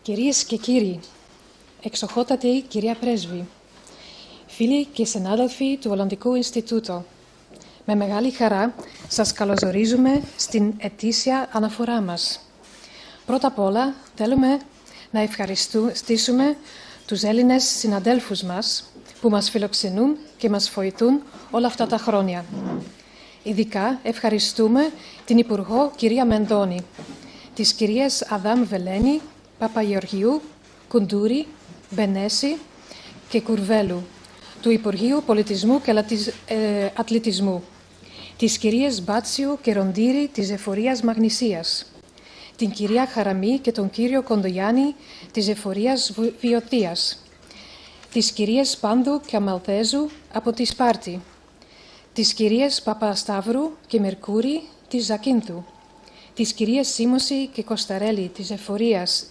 Κυρίες και κύριοι, εξοχότατη κυρία Πρέσβη, φίλοι και συνάδελφοι του Ολλανδικού Ινστιτούτου, με μεγάλη χαρά σας καλωσορίζουμε στην ετήσια αναφορά μας. Πρώτα απ' όλα θέλουμε να ευχαριστήσουμε τους Έλληνες συναδέλφους μας που μας φιλοξενούν και μας βοηθούν όλα αυτά τα χρόνια. Ειδικά ευχαριστούμε την Υπουργό κυρία Μενδώνη, τις κυρίες Αδάμ Βελένη, Παπαγεωργιού, Κουντούρη, Μπενέση και Κουρβέλου, του Υπουργείου Πολιτισμού και Αθλητισμού, τις κυρίες Μπάτσιου και Ροντήρη της Εφορίας Μαγνησίας, την κυρία Χαραμή και τον κύριο Κοντογιάννη της Εφορίας Βιωτίας, τις κυρίες Πάνδου και Αμαλθέζου από τη Σπάρτη, τις κυρίες Παπασταύρου και Μερκούρη της Ζακίνθου, τις κυρίες Σίμωση και Κωνσταρέλη της Εφορίας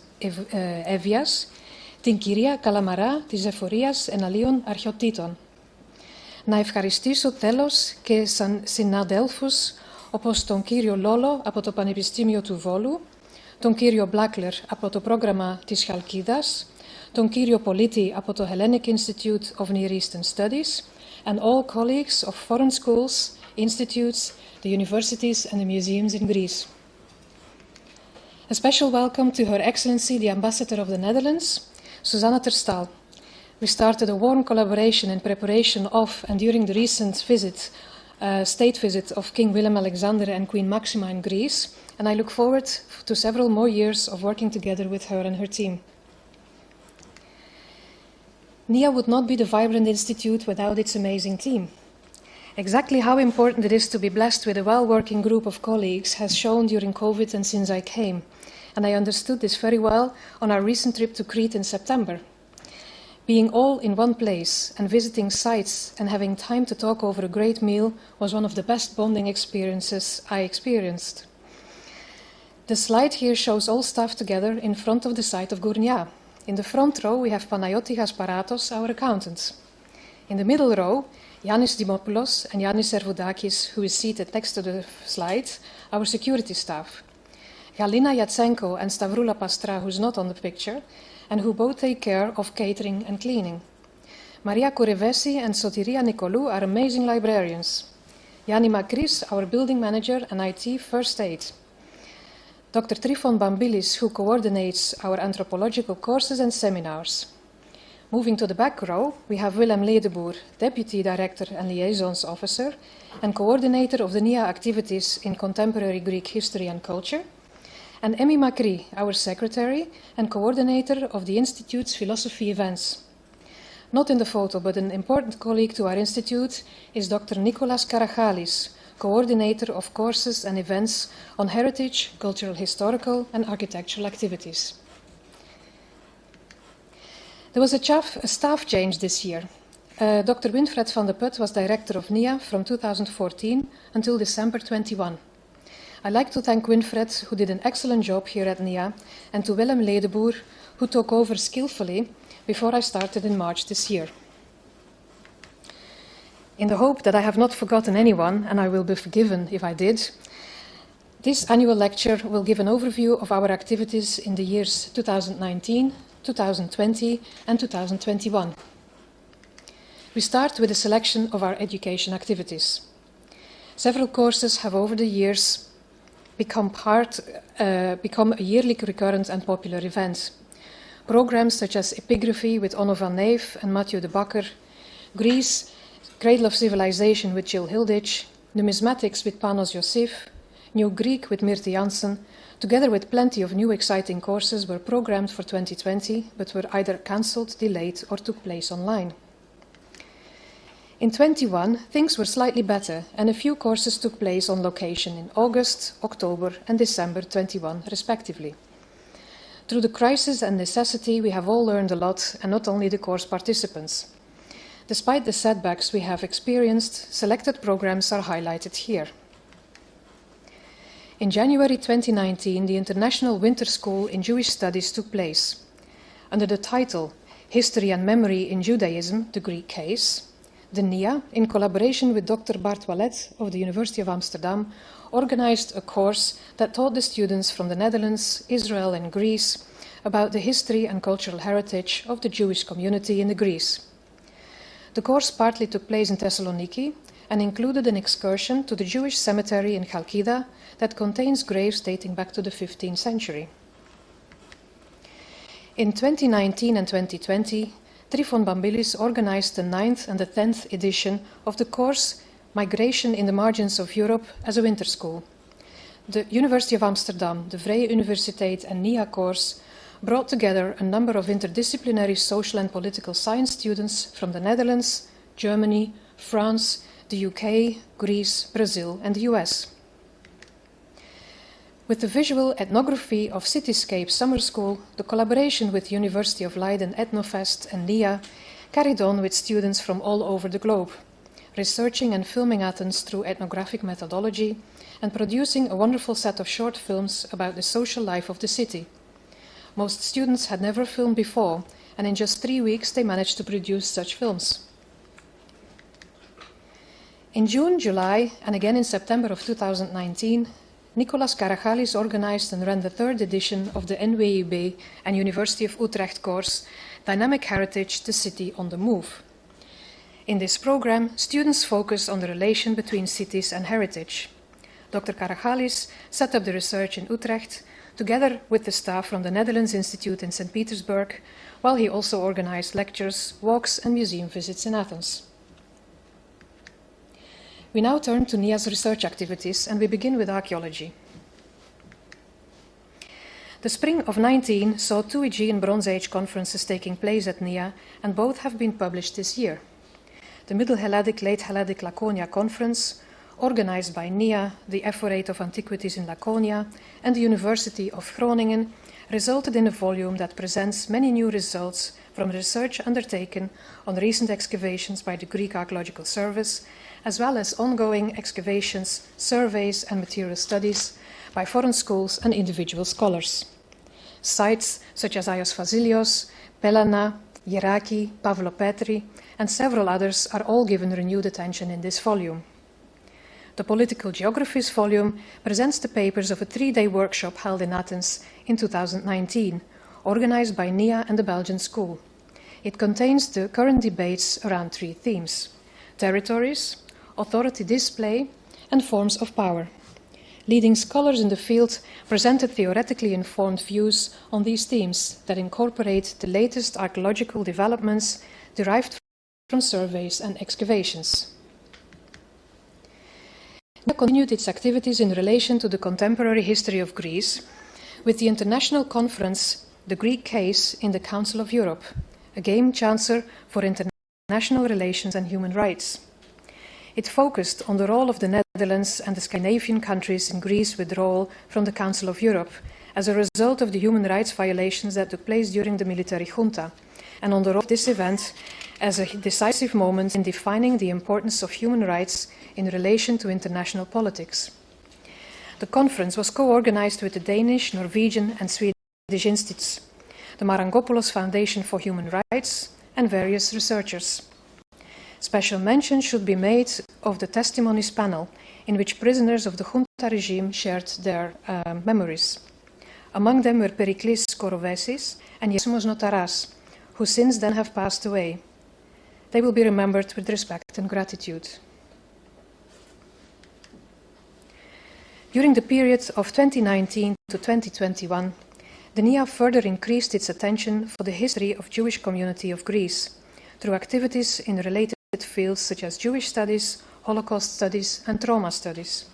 Εύβοιας, την κυρία Καλαμαρά της Εφορίας Εναλίων Αρχαιοτήτων. Να ευχαριστήσω τέλος και συναδέλφους όπως τον κύριο Λόλο από το Πανεπιστήμιο του Βόλου, τον κύριο Μπλάκλερ από το πρόγραμμα της Χαλκίδας, τον κύριο Πολίτη από το Hellenic Institute of Near Eastern Studies, and all colleagues of foreign schools, institutes, the universities and the museums in Greece. A special welcome to Her Excellency, the Ambassador of the Netherlands, Susanna ter Staal. We started a warm collaboration in preparation of and during the recent state visit of King Willem Alexander and Queen Maxima in Greece, and I look forward to several more years of working together with her and her team. NIA would not be the vibrant institute without its amazing team. Exactly how important it is to be blessed with a well-working group of colleagues has shown during COVID and since I came, and I understood this very well on our recent trip to Crete in September. Being all in one place and visiting sites and having time to talk over a great meal was one of the best bonding experiences I experienced. The slide here shows all staff together in front of the site of Gournia. In the front row, we have Panayoti Gasparatos, our accountant. In the middle row, Yanis Dimopoulos and Yanis Servoudakis, who is seated next to the slide, our security staff. Galina Yatsenko and Stavroula Pastra, who's not on the picture, and who both take care of catering and cleaning. Maria Korevesi and Sotiria Nikolou are amazing librarians. Yanni Makris, our building manager and IT first aid. Dr. Trifon Bambilis, who coordinates our anthropological courses and seminars. Moving to the back row, we have Willem Ledeboer, Deputy Director and Liaisons Officer, and Coordinator of the NIA activities in Contemporary Greek History and Culture, and Emmy Macri, our Secretary and Coordinator of the Institute's Philosophy events. Not in the photo, but an important colleague to our Institute is Dr. Nicolas Karachalis, Coordinator of courses and events on heritage, cultural, historical, and architectural activities. There was a staff change this year. Dr. Winfred van de Put was Director of NIA from 2014 until December 21. I'd like to thank Winfred, who did an excellent job here at NIA, and to Willem Ledeboer, who took over skillfully before I started in March this year. In the hope that I have not forgotten anyone, and I will be forgiven if I did, this annual lecture will give an overview of our activities in the years 2019, 2020 and 2021. We start with a selection of our education activities. Several courses have over the years become a yearly recurrent and popular event. Programs such as Epigraphy with Onno van Neef and Mathieu de Bakker, Greece, Cradle of Civilization with Jill Hilditch, Numismatics with Panos Yosif, New Greek with Mirti Janssen, together with plenty of new exciting courses were programmed for 2020, but were either cancelled, delayed, or took place online. In 21, things were slightly better, and a few courses took place on location in August, October, and December 21, respectively. Through the crisis and necessity, we have all learned a lot, and not only the course participants. Despite the setbacks we have experienced, selected programs are highlighted here. In January 2019, the International Winter School in Jewish Studies took place. Under the title History and Memory in Judaism, the Greek Case, the NIA, in collaboration with Dr. Bart Wallet of the University of Amsterdam, organized a course that taught the students from the Netherlands, Israel and Greece about the history and cultural heritage of the Jewish community in Greece. The course partly took place in Thessaloniki and included an excursion to the Jewish cemetery in Chalkida that contains graves dating back to the 15th century. In 2019 and 2020, Trifon Bambilis organized the 9th and the 10th edition of the course Migration in the Margins of Europe as a winter school. The University of Amsterdam, the Vrije Universiteit and NIA course brought together a number of interdisciplinary social and political science students from the Netherlands, Germany, France, the UK, Greece, Brazil and the US. With the visual ethnography of Cityscape Summer School, the collaboration with University of Leiden Ethnofest and NIA carried on with students from all over the globe, researching and filming Athens through ethnographic methodology and producing a wonderful set of short films about the social life of the city. Most students had never filmed before, and in just 3 weeks they managed to produce such films. In June, July, and again in September of 2019, Nicolas Karachali's organized and ran the 3rd edition of the NWIB and University of Utrecht course, Dynamic Heritage, the City on the Move. In this program, students focus on the relation between cities and heritage. Dr. Karachalis set up the research in Utrecht, together with the staff from the Netherlands Institute in St. Petersburg, while he also organized lectures, walks and museum visits in Athens. We now turn to NIA's research activities, and we begin with archaeology. The spring of 19 saw 2 Aegean Bronze Age conferences taking place at NIA, and both have been published this year. The Middle Helladic, Late Helladic Laconia Conference, organized by NIA, the Ephorate of Antiquities in Laconia, and the University of Groningen, resulted in a volume that presents many new results from research undertaken on recent excavations by the Greek Archaeological Service, as well as ongoing excavations, surveys, and material studies by foreign schools and individual scholars. Sites such as Aios Vasilios, Pelana, Yeraki, Pavlopetri, and several others are all given renewed attention in this volume. The Political Geographies volume presents the papers of a 3-day workshop held in Athens in 2019, organized by NIA and the Belgian School. It contains the current debates around 3 themes: territories, authority display, and forms of power. Leading scholars in the field presented theoretically informed views on these themes that incorporate the latest archaeological developments derived from surveys and excavations. NIA continued its activities in relation to the contemporary history of Greece with the international conference, The Greek Case in the Council of Europe, a game changer for international relations and human rights. It focused on the role of the Netherlands and the Scandinavian countries in Greece's withdrawal from the Council of Europe as a result of the human rights violations that took place during the military junta, and on the role of this event as a decisive moment in defining the importance of human rights in relation to international politics. The conference was co-organized with the Danish, Norwegian and Swedish institutes, the Marangopoulos Foundation for Human Rights, and various researchers. Special mention should be made of the testimonies panel, in which prisoners of the junta regime shared their memories. Among them were Periklis Korovesis and Yesimos Notaras, who since then have passed away. They will be remembered with respect and gratitude. During the period of 2019 to 2021, the NIA further increased its attention for the history of Jewish community of Greece through activities in related fields such as Jewish studies, Holocaust studies, and trauma studies.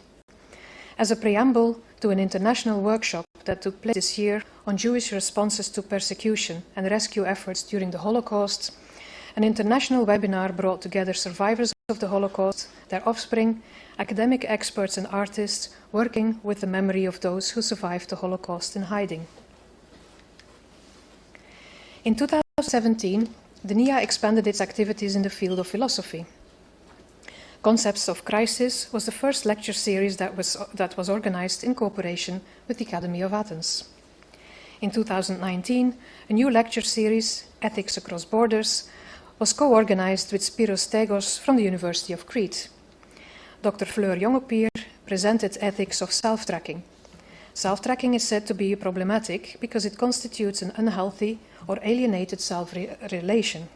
As a preamble to an international workshop that took place this year on Jewish responses to persecution and rescue efforts during the Holocaust, an international webinar brought together survivors of the Holocaust, their offspring, academic experts and artists working with the memory of those who survived the Holocaust in hiding. In 2017, the NIA expanded its activities in the field of philosophy. Concepts of Crisis was the first lecture series that was organized in cooperation with the Academy of Athens. In 2019, a new lecture series, Ethics Across Borders, was co-organized with Spiros Stegos from the University of Crete. Dr. Fleur Jongepier presented Ethics of Self-Tracking. Self-tracking is said to be problematic because it constitutes an unhealthy or alienated self-relation.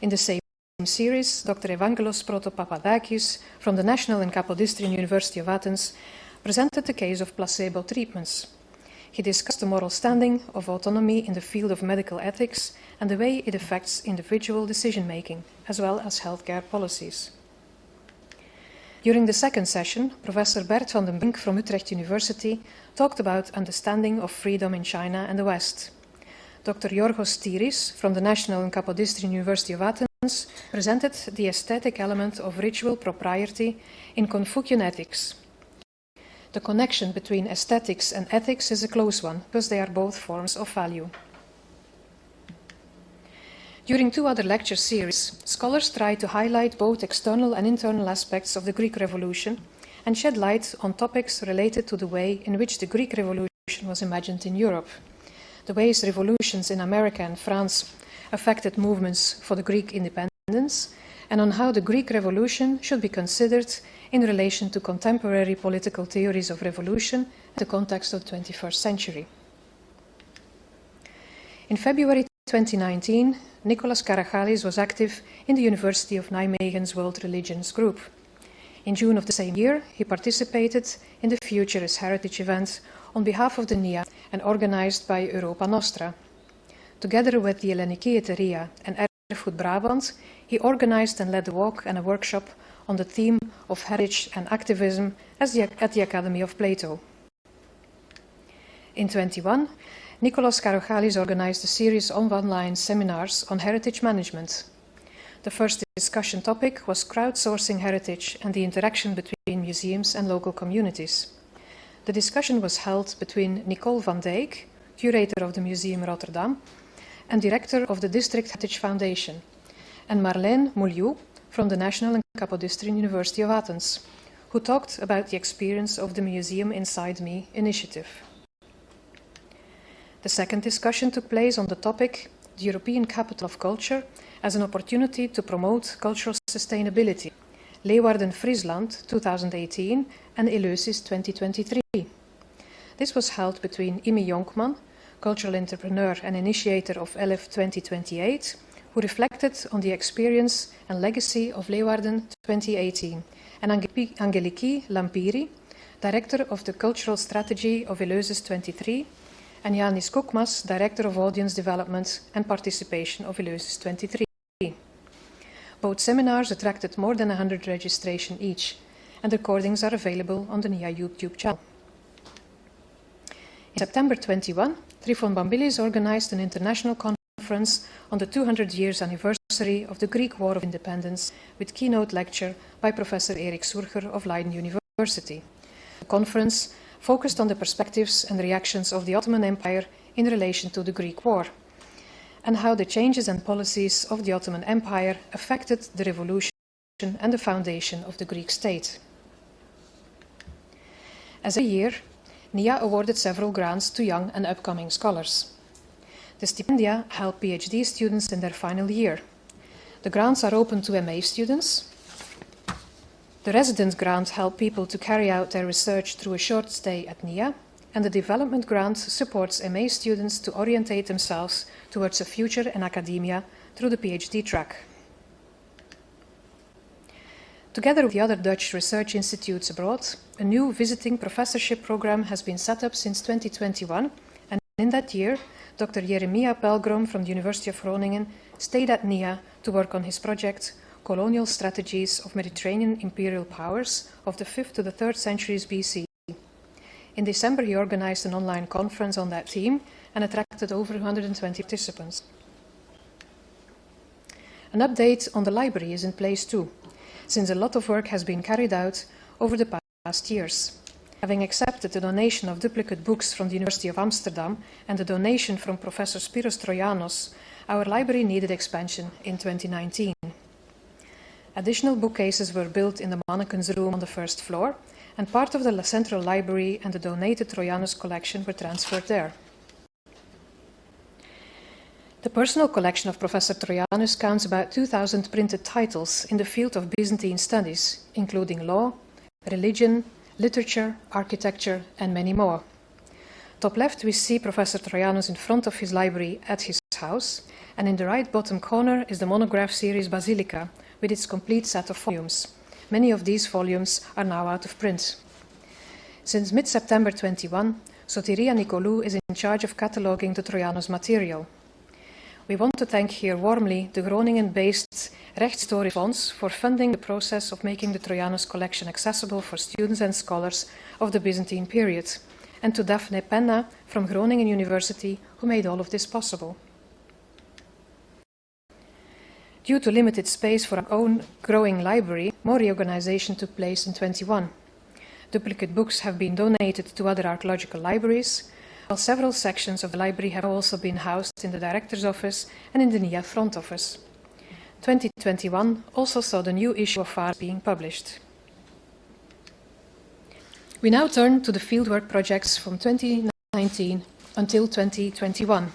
In the same series, Dr. Evangelos Protopapadakis from the National and Kapodistrian University of Athens presented the case of placebo treatments. He discussed the moral standing of autonomy in the field of medical ethics and the way it affects individual decision-making, as well as healthcare policies. During the second session, Professor Bert van den Brink from Utrecht University talked about understanding of freedom in China and the West. Dr. Yorgos Tiris from the National and Kapodistrian University of Athens presented the aesthetic element of ritual propriety in Confucian ethics. The connection between aesthetics and ethics is a close one, because they are both forms of value. During two other lecture series, scholars tried to highlight both external and internal aspects of the Greek Revolution and shed light on topics related to the way in which the Greek Revolution was imagined in Europe, the ways revolutions in America and France affected movements for the Greek independence, and on how the Greek Revolution should be considered in relation to contemporary political theories of revolution in the context of the 21st century. In February 2019, Nicholas Karachali's was active in the University of Nijmegen's World Religions Group. In June of the same year, he participated in the Future is Heritage event on behalf of the NIA and organized by Europa Nostra. Together with the Hellenikeeteria and Erfgoed Brabant, he organized and led a walk and a workshop on the theme of heritage and activism at the Academy of Plato. In 2021, Nicholas Karochalis organized a series of online seminars on heritage management. The first discussion topic was crowdsourcing heritage and the interaction between museums and local communities. The discussion was held between Nicole van Dijk, curator of the Museum Rotterdam and director of the District Heritage Foundation, and Marlène Mouliou from the National and Kapodistrian University of Athens, who talked about the experience of the Museum Inside Me initiative. The second discussion took place on the topic, the European Capital of Culture as an opportunity to promote cultural sustainability, Leeuwarden Friesland 2018 and Eleusis 2023. This was held between Imi Jonkman, cultural entrepreneur and initiator of ELEF 2028, who reflected on the experience and legacy of Leeuwarden 2018, and Angeliki Lampiri, director of the cultural strategy of Eleusis 23, and Yanis Koukmas, Director of Audience Development and Participation of Eleusis 23. Both seminars attracted more than 100 registrations each, and recordings are available on the NIA YouTube channel. In September 21, Trifon Bambilis organized an international conference on the 200 years anniversary of the Greek War of Independence with keynote lecture by Professor Erik Surger of Leiden University. The conference focused on the perspectives and reactions of the Ottoman Empire in relation to the Greek War, and how the changes and policies of the Ottoman Empire affected the revolution and the foundation of the Greek state. As a year, NIA awarded several grants to young and upcoming scholars. The stipendia help PhD students in their final year. The grants are open to MA students. The resident grant helps people to carry out their research through a short stay at NIA, and the development grant supports MA students to orientate themselves towards a future in academia through the PhD track. Together with the other Dutch research institutes abroad, a new visiting professorship program has been set up since 2021, and in that year, Dr. Jeremia Pelgrom from the University of Groningen stayed at NIA to work on his project, Colonial Strategies of Mediterranean Imperial Powers of the 5th to the 3rd centuries BC. In December, he organized an online conference on that theme and attracted over 120 participants. An update on the library is in place too, since a lot of work has been carried out over the past years. Having accepted the donation of duplicate books from the University of Amsterdam and the donation from Professor Spiros Troianos, our library needed expansion in 2019. Additional bookcases were built in the mannequins room on the first floor, and part of the central library and the donated Troianos collection were transferred there. The personal collection of Professor Troianos counts about 2,000 printed titles in the field of Byzantine studies, including law, religion, literature, architecture, and many more. Top left, we see Professor Trojanus in front of his library at his house, and in the right bottom corner is the monograph series Basilica, with its complete set of volumes. Many of these volumes are now out of print. Since mid-September 21, Sotiria Nicolaou is in charge of cataloguing the Trojanus material. We want to thank here warmly the Groningen-based Rechtshistorisch Fonds for funding the process of making the Trojanus collection accessible for students and scholars of the Byzantine period, and to Daphne Penna from Groningen University, who made all of this possible. Due to limited space for our own growing library, more reorganization took place in 21. Duplicate books have been donated to other archaeological libraries, while several sections of the library have also been housed in the Director's Office and in the NIA Front Office. 2021 also saw the new issue of ARS being published. We now turn to the fieldwork projects from 2019 until 2021.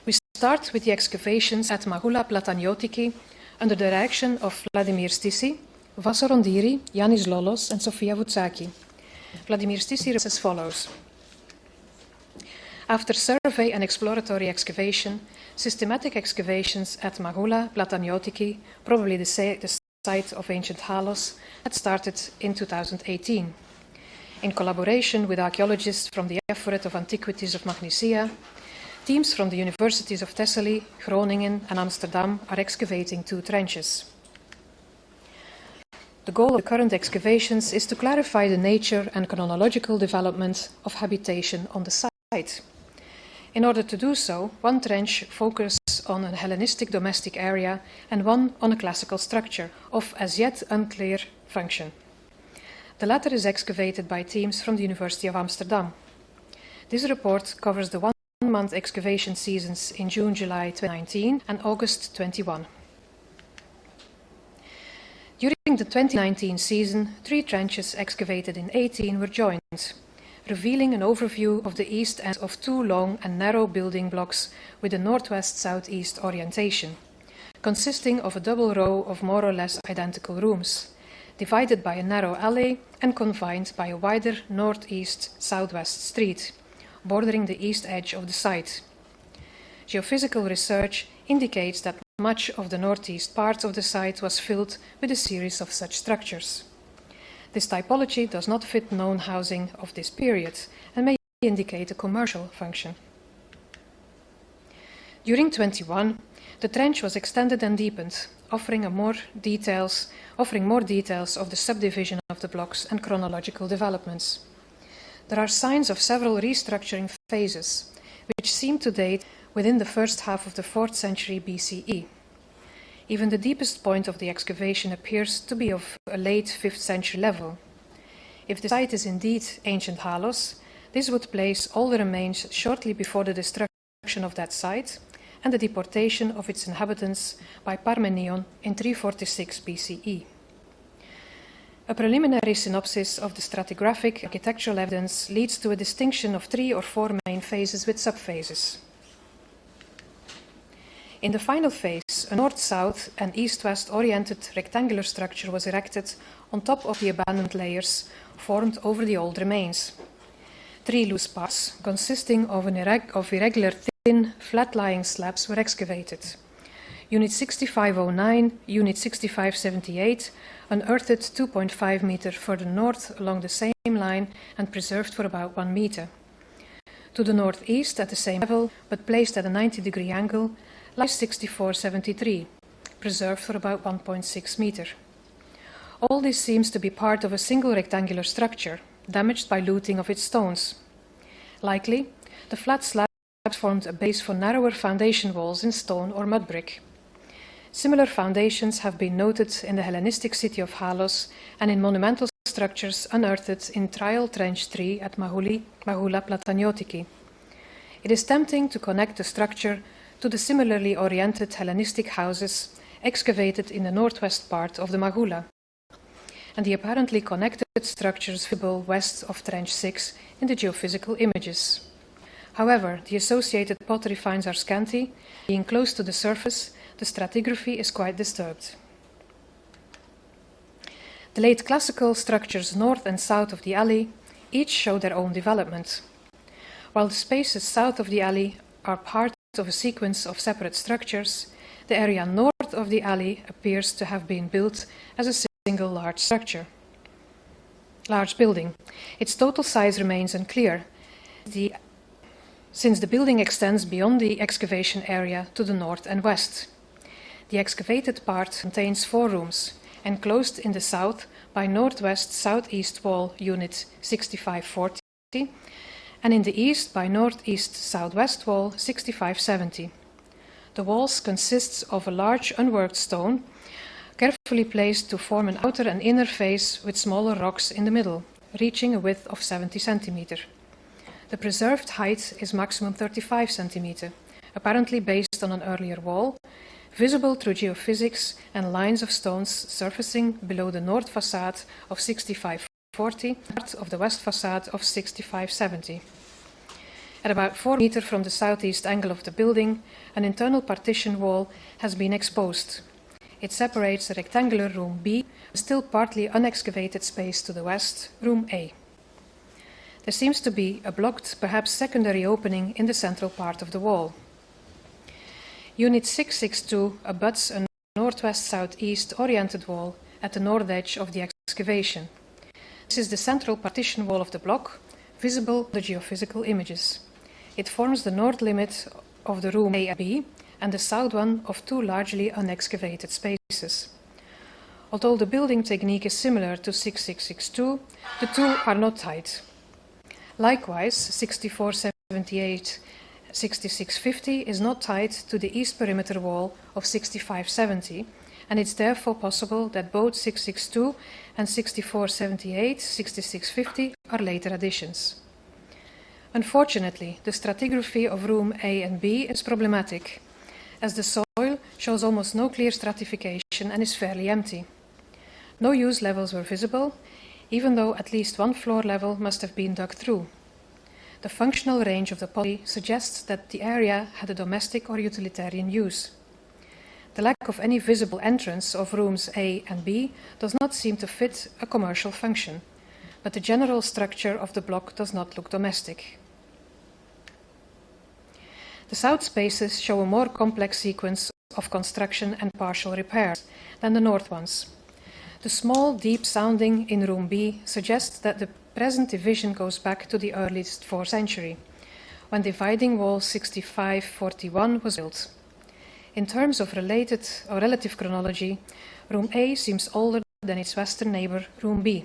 We start with the excavations at Magula Plataniotiki under the direction of Vladimir Stissi, Vaso Rondiri, Yanis Lolos and Sofia Voutsaki. Vladimir Stissi reads as follows. After survey and exploratory excavation, systematic excavations at Magula Plataniotiki, probably the site of ancient Halos, had started in 2018. In collaboration with archaeologists from the Effort of Antiquities of Magnesia, teams from the universities of Thessaly, Groningen and Amsterdam are excavating 2 trenches. The goal of the current excavations is to clarify the nature and chronological development of habitation on the site. In order to do so, one trench focuses on a Hellenistic domestic area and one on a classical structure of as yet unclear function. The latter is excavated by teams from the University of Amsterdam. This report covers the one-month excavation seasons in June, July 2019 and August 21. During the 2019 season, 3 trenches excavated in 18 were joined, revealing an overview of the east end of 2 long and narrow building blocks with a northwest-southeast orientation, consisting of a double row of more or less identical rooms, divided by a narrow alley and confined by a wider northeast-southwest street, bordering the east edge of the site. Geophysical research indicates that much of the northeast part of the site was filled with a series of such structures. This typology does not fit known housing of this period and may indicate a commercial function. During 21, the trench was extended and deepened, offering more details of the subdivision of the blocks and chronological developments. There are signs of several restructuring phases, which seem to date within the first half of the 4th century BCE. Even the deepest point of the excavation appears to be of a late 5th century level. If the site is indeed ancient Halos, this would place all the remains shortly before the destruction of that site and the deportation of its inhabitants by Parmenion in 346 BCE. A preliminary synopsis of the stratigraphic architectural evidence leads to a distinction of 3 or 4 main phases with subphases. In the final phase, a north-south and east-west oriented rectangular structure was erected on top of the abandoned layers formed over the old remains. 3 loose parts, consisting of irregular thin, flat-lying slabs, were excavated. Unit 6509, Unit 6578, unearthed 2.5 meter further north along the same line and preserved for about 1 meter. To the northeast, at the same level, but placed at a 90-degree angle, lies 6473, preserved for about 1.6 meter. All this seems to be part of a single rectangular structure, damaged by looting of its stones. Likely, the flat slabs formed a base for narrower foundation walls in stone or mud brick. Similar foundations have been noted in the Hellenistic city of Halos and in monumental structures unearthed in Trial Trench 3 at Magula Plataniotiki. It is tempting to connect the structure to the similarly oriented Hellenistic houses excavated in the northwest part of the Magula, and the apparently connected structures visible west of Trench 6 in the geophysical images. However, the associated pottery finds are scanty. Being close to the surface, the stratigraphy is quite disturbed. The late classical structures north and south of the alley each show their own development. While the spaces south of the alley are part of a sequence of separate structures, the area north of the alley appears to have been built as a single large building. Its total size remains unclear, since the building extends beyond the excavation area to the north and west. The excavated part contains 4 rooms, enclosed in the south by northwest-southeast wall unit 6540, and in the east by northeast-southwest wall 6570. The walls consist of a large unworked stone, carefully placed to form an outer and inner face with smaller rocks in the middle, reaching a width of 70 centimeter. The preserved height is maximum 35 centimeter, apparently based on an earlier wall, visible through geophysics and lines of stones surfacing below the north facade of 6540, part of the west facade of 6570. At about 4 meters from the southeast angle of the building, an internal partition wall has been exposed. It separates the rectangular room B, a still partly unexcavated space to the west, room A. There seems to be a blocked, perhaps secondary opening in the central part of the wall. Unit 662 abuts a northwest-southeast oriented wall at the north edge of the excavation. This is the central partition wall of the block, visible in the geophysical images. It forms the north limit of the room A and B and the south one of 2 largely unexcavated spaces. Although the building technique is similar to 6662, the 2 are not tight. Likewise, 6478 6650 is not tied to the east perimeter wall of 6570, and it's therefore possible that both 662 and 6478 6650 are later additions. Unfortunately, the stratigraphy of room A and B is problematic, as the soil shows almost no clear stratification and is fairly empty. No use levels were visible, even though at least 1 floor level must have been dug through. The functional range of the pottery suggests that the area had a domestic or utilitarian use. The lack of any visible entrance of rooms A and B does not seem to fit a commercial function, but the general structure of the block does not look domestic. The south spaces show a more complex sequence of construction and partial repairs than the north ones. The small, deep sounding in room B suggests that the present division goes back to the earliest 4th century, when dividing wall 6541 was built. In terms of related or relative chronology, room A seems older than its western neighbor, room B,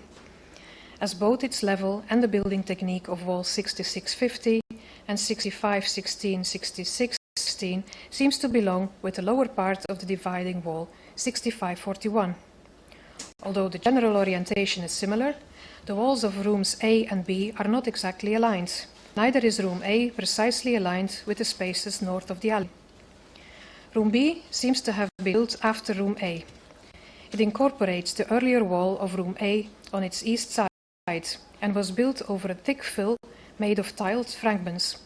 as both its level and the building technique of wall 6650 and 6516 6616 seems to belong with the lower part of the dividing wall 6541. Although the general orientation is similar, the walls of rooms A and B are not exactly aligned. Neither is room A precisely aligned with the spaces north of the alley. Room B seems to have been built after room A. It incorporates the earlier wall of room A on its east side and was built over a thick fill made of tiled fragments,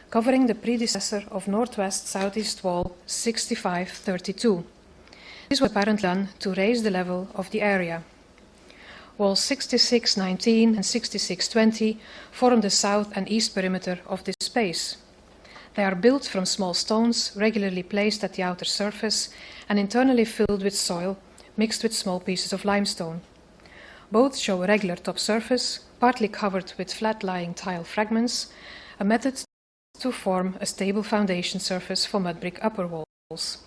covering the predecessor of northwest-southeast wall 6532. This was apparently done to raise the level of the area. Walls 6619 and 6620 form the south and east perimeter of this space. They are built from small stones regularly placed at the outer surface and internally filled with soil mixed with small pieces of limestone. Both show a regular top surface, partly covered with flat-lying tile fragments, a method to form a stable foundation surface for mud brick upper walls.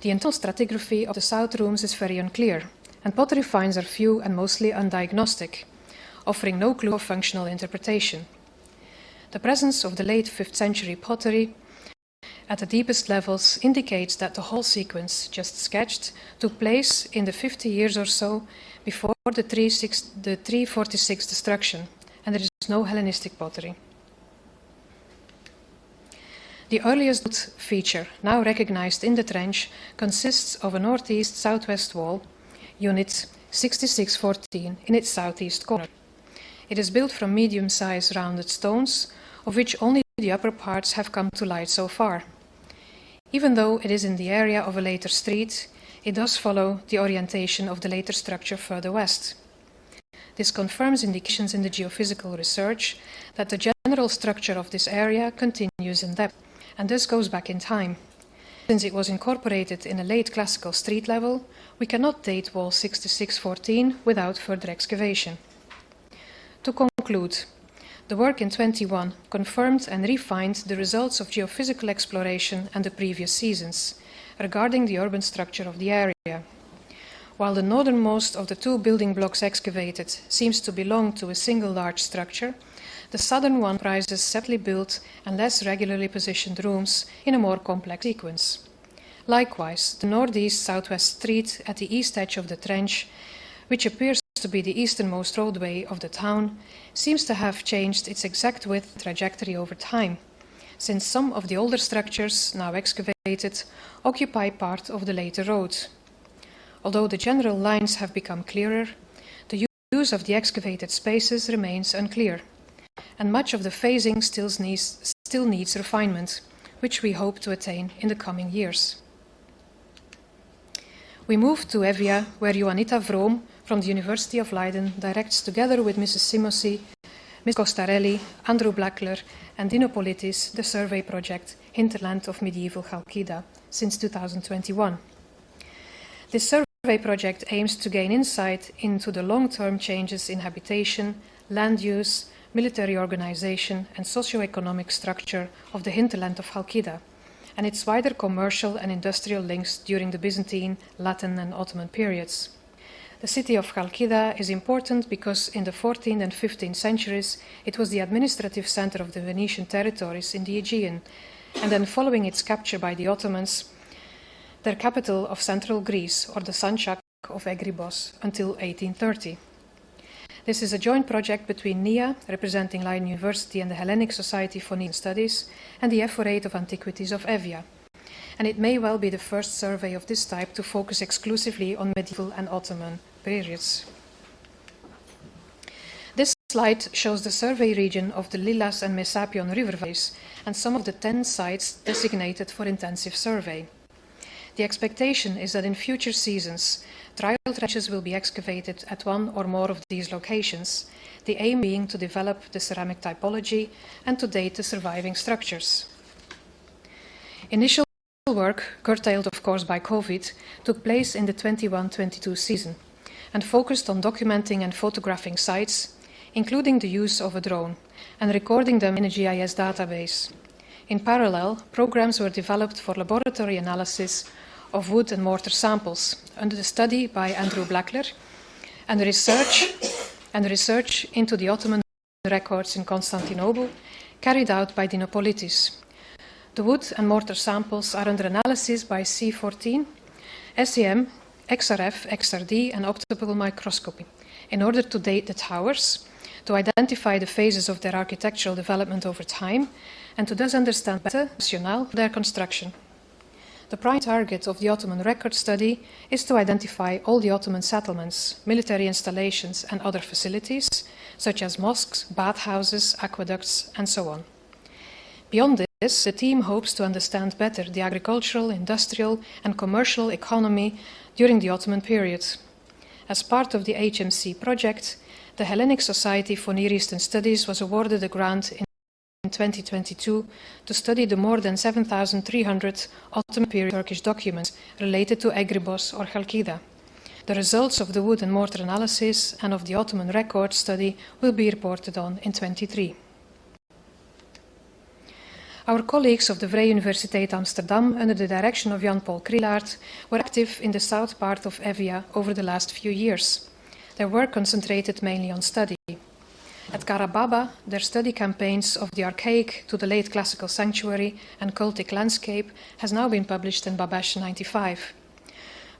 The internal stratigraphy of the south rooms is very unclear, and pottery finds are few and mostly undiagnostic, offering no clue of functional interpretation. The presence of the late 5th century pottery at the deepest levels indicates that the whole sequence just sketched took place in the 50 years or so before the 346 destruction, and there is no Hellenistic pottery. The earliest feature, now recognized in the trench, consists of a northeast-southwest wall, unit 6614, in its southeast corner. It is built from medium-sized rounded stones, of which only the upper parts have come to light so far. Even though it is in the area of a later street, it does follow the orientation of the later structure further west. This confirms indications in the geophysical research that the general general structure of this area continues in depth, and thus goes back in time. Since it was incorporated in a late classical street level, we cannot date wall 6614 without further excavation. To conclude, the work in 21 confirmed and refined the results of geophysical exploration and the previous seasons regarding the urban structure of the area. While the northernmost of the two building blocks excavated seems to belong to a single large structure, the southern one comprises separately built and less regularly positioned rooms in a more complex sequence. Likewise, the northeast-southwest street at the east edge of the trench, which appears to be the easternmost roadway of the town, seems to have changed its exact width trajectory over time, since some of the older structures, now excavated, occupy part of the later road. Although the general lines have become clearer, the use of the excavated spaces remains unclear, and much of the phasing still needs refinement, which we hope to attain in the coming years. We move to Evia, where Juanita Vroom from the University of Leiden directs, together with Mrs. Simosi, Ms. Costarelli, Andrew Blackler, and Dino Politis, the survey project Hinterland of Medieval Chalkida since 2021. This survey project aims to gain insight into the long-term changes in habitation, land use, military organization, and socio-economic structure of the hinterland of Chalkida, and its wider commercial and industrial links during the Byzantine, Latin, and Ottoman periods. The city of Chalkida is important because in the 14th and 15th centuries it was the administrative center of the Venetian territories in the Aegean, and then following its capture by the Ottomans, their capital of central Greece, or the Sanchak of Egribos, until 1830. This is a joint project between NIA, representing Leiden University, and the Hellenic Society for Near Studies, and the Ephorate of Antiquities of Evia. And it may well be the first survey of this type to focus exclusively on medieval and Ottoman periods. This slide shows the survey region of the Lilas and Mesapion river valleys and some of the 10 sites designated for intensive survey. The expectation is that in future seasons, trial trenches will be excavated at one or more of these locations, the aim being to develop the ceramic typology and to date the surviving structures. Initial work, curtailed of course by COVID, took place in the 21-22 season and focused on documenting and photographing sites, including the use of a drone, and recording them in a GIS database. In parallel, programs were developed for laboratory analysis of wood and mortar samples under the study by Andrew Blackler and research into the Ottoman records in Constantinople carried out by Dino Politis. The wood and mortar samples are under analysis by C14, SEM, XRF, XRD, and optical microscopy in order to date the towers, to identify the phases of their architectural development over time, and to thus understand better their construction. The prime target of the Ottoman record study is to identify all the Ottoman settlements, military installations, and other facilities, such as mosques, bathhouses, aqueducts, and so on. Beyond this, the team hopes to understand better the agricultural, industrial, and commercial economy during the Ottoman period. As part of the HMC project, the Hellenic Society for Near Eastern Studies was awarded a grant in 2022 to study the more than 7,300 Ottoman period Turkish documents related to Egribos or Chalkida. The results of the wood and mortar analysis and of the Ottoman record study will be reported on in 2023. Our colleagues of the Vrije Universiteit Amsterdam, under the direction of Jan-Paul Krielaert, were active in the south part of Evia over the last few years. Their work concentrated mainly on study. At Karababa, their study campaigns of the archaic to the late classical sanctuary and cultic landscape has now been published in Babesh 95.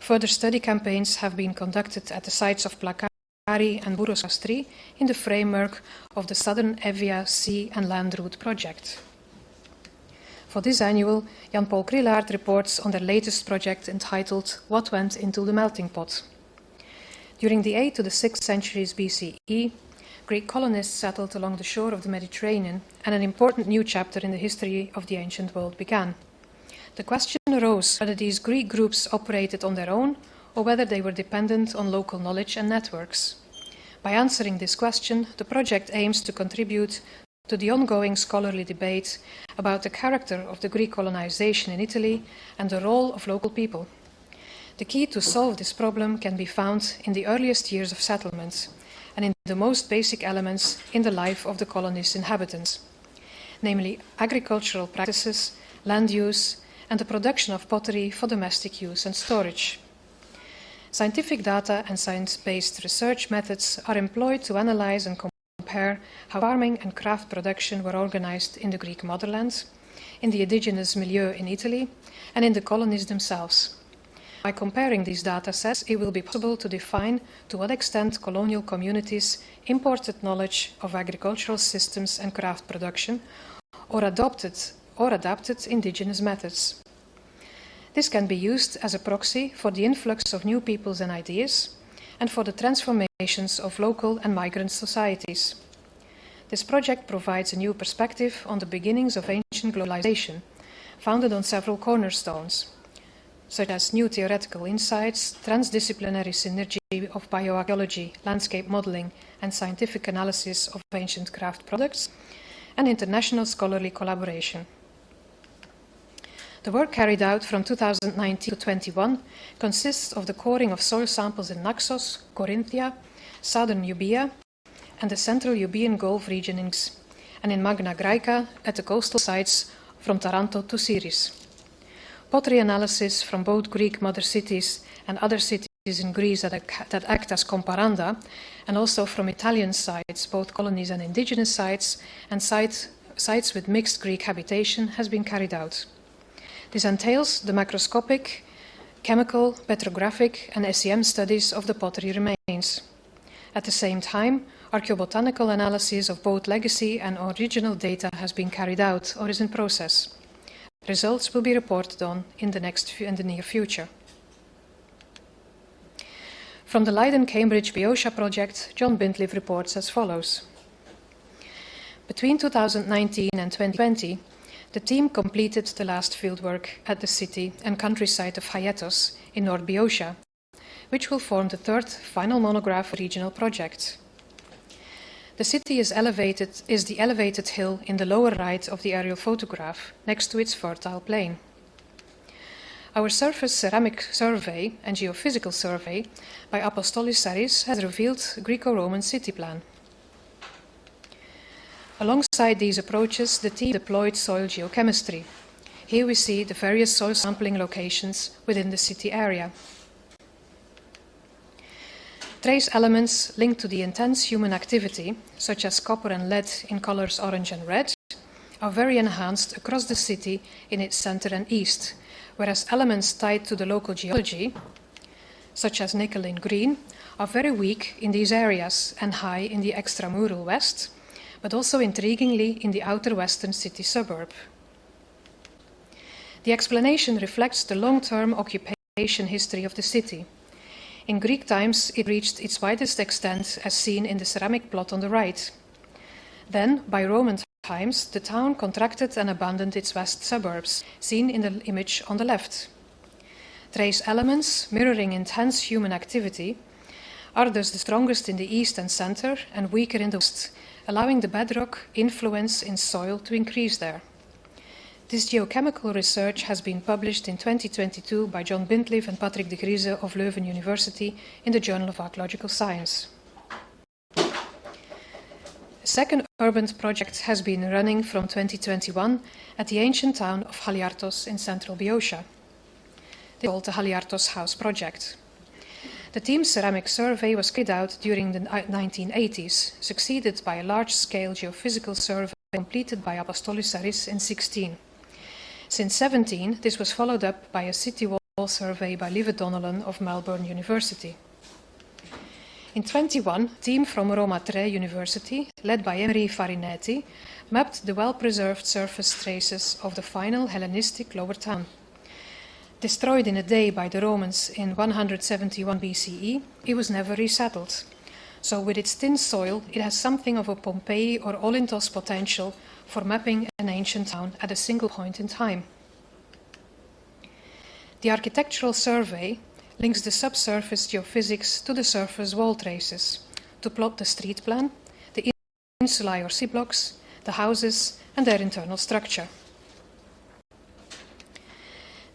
Further study campaigns have been conducted at the sites of Plakari and Buros Kastri in the framework of the Southern Evia Sea and Land Route project. For this annual, Jan-Paul Krielaert reports on their latest project entitled What Went into the Melting Pot. During the 8th to the 6th centuries BCE, Greek colonists settled along the shore of the Mediterranean, and an important new chapter in the history of the ancient world began. The question arose whether these Greek groups operated on their own or whether they were dependent on local knowledge and networks. By answering this question, the project aims to contribute to the ongoing scholarly debate about the character of the Greek colonization in Italy and the role of local people. The key to solve this problem can be found in the earliest years of settlements and in the most basic elements in the life of the colony's inhabitants, namely agricultural practices, land use, and the production of pottery for domestic use and storage. Scientific data and science-based research methods are employed to analyze and compare how farming and craft production were organized in the Greek motherland, in the indigenous milieu in Italy, and in the colonies themselves. By comparing these data sets, it will be possible to define to what extent colonial communities imported knowledge of agricultural systems and craft production or adopted indigenous methods. This can be used as a proxy for the influx of new peoples and ideas and for the transformations of local and migrant societies. This project provides a new perspective on the beginnings of ancient globalization, founded on several cornerstones, such as new theoretical insights, transdisciplinary synergy of bioarchaeology, landscape modeling, and scientific analysis of ancient craft products, and international scholarly collaboration. The work carried out from 2019 to 2021 consists of the coring of soil samples in Naxos, Corinthia, southern Euboea, and the central Euboean Gulf region in Greece, and in Magna Graeca at the coastal sites from Taranto to Syris. Pottery analysis from both Greek mother cities and other cities in Greece that act as comparanda, and also from Italian sites, both colonies and indigenous sites, and sites with mixed Greek habitation, has been carried out. This entails the macroscopic, chemical, petrographic, and SEM studies of the pottery remains. At the same time, archaeobotanical analysis of both legacy and original data has been carried out or is in process. Results will be reported on in the near future. From the Leiden-Cambridge Boeotia project, John Bintliff reports as follows. Between 2019 and 2020, the team completed the last fieldwork at the city and countryside of Hyetos in North Boeotia, which will form the third final monograph regional project. The city is the elevated hill in the lower right of the aerial photograph, next to its fertile plain. Our surface ceramic survey and geophysical survey by Apostolis Saris has revealed Greco-Roman city plan. Alongside these approaches, the team deployed soil geochemistry. Here we see the various soil sampling locations within the city area. Trace elements linked to the intense human activity, such as copper and lead in colors orange and red, are very enhanced across the city in its center and east, whereas elements tied to the local geology, such as nickel in green, are very weak in these areas and high in the extramural west, but also intriguingly in the outer western city suburb. The explanation reflects the long-term occupation history of the city. In Greek times, it reached its widest extent as seen in the ceramic plot on the right. Then, by Roman times, the town contracted and abandoned its west suburbs, seen in the image on the left. Trace elements, mirroring intense human activity, are thus the strongest in the east and center and weaker in the west, allowing the bedrock influence in soil to increase there. This geochemical research has been published in 2022 by John Bintliff and Patrick de Griese of Leuven University in the Journal of Archaeological Science. A second urban project has been running from 2021 at the ancient town of Haliartos in central Boeotia. This is called the Haliartos House Project. The team's ceramic survey was carried out during the 1980s, succeeded by a large-scale geophysical survey completed by Apostolis Saris in 2016. Since 2017, this was followed up by a city wall survey by Lieve Donnellan of Melbourne University. In 2021, a team from Roma Tre University, led by Emery Farinetti, mapped the well-preserved surface traces of the final Hellenistic lower town. Destroyed in a day by the Romans in 171 BCE, it was never resettled. So with its thin soil, it has something of a Pompeii or Olintos potential for mapping an ancient town at a single point in time. The architectural survey links the subsurface geophysics to the surface wall traces to plot the street plan, the insulae or sea blocks, the houses and their internal structure.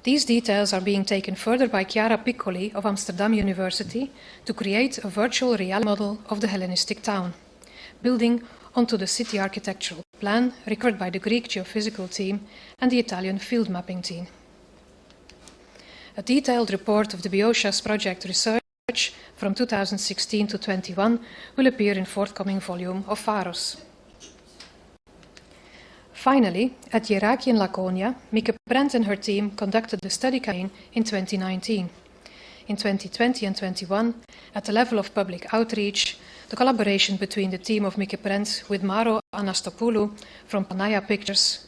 These details are being taken further by Chiara Piccoli of Amsterdam University to create a virtual reality model of the Hellenistic town, building onto the city architectural plan required by the Greek geophysical team and the Italian field mapping team. A detailed report of the Bioscias project research from 2016 to 21 will appear in forthcoming volume of Pharos. Finally, at Yeraki in Laconia, Mieke Brent and her team conducted a study campaign in 2019. In 2020 and 21, at the level of public outreach, the collaboration between the team of Mieke Brent with Maro Anastopoulou from Panaya Pictures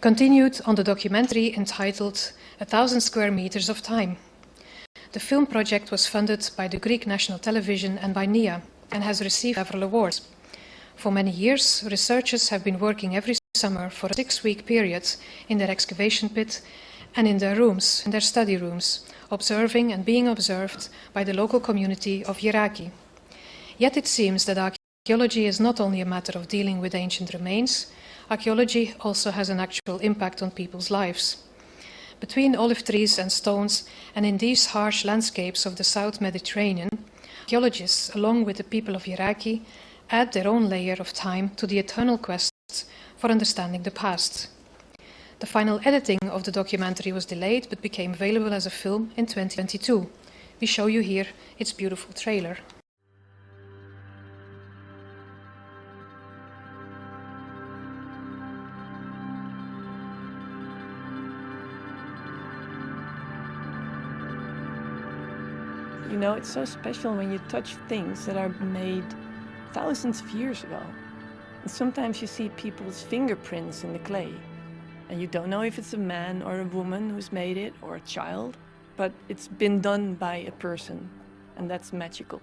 continued on the documentary entitled 1,000 Square Meters of Time. The film project was funded by the Greek National Television and by NIA and has received several awards. For many years, researchers have been working every summer for a 6-week period in their excavation pit and in their rooms, in their study rooms, observing and being observed by the local community of Yeraki. Yet it seems that archaeology is not only a matter of dealing with ancient remains, archaeology also has an actual impact on people's lives. Between olive trees and stones, and in these harsh landscapes of the South Mediterranean, archaeologists, along with the people of Yeraki, add their own layer of time to the eternal quest for understanding the past. The final editing of the documentary was delayed but became available as a film in 2022. We show you here its beautiful trailer. You know, it's so special when you touch things that are made thousands of years ago. And sometimes you see people's fingerprints in the clay. And you don't know if it's a man or a woman who's made it, or a child, but it's been done by a person, and that's magical.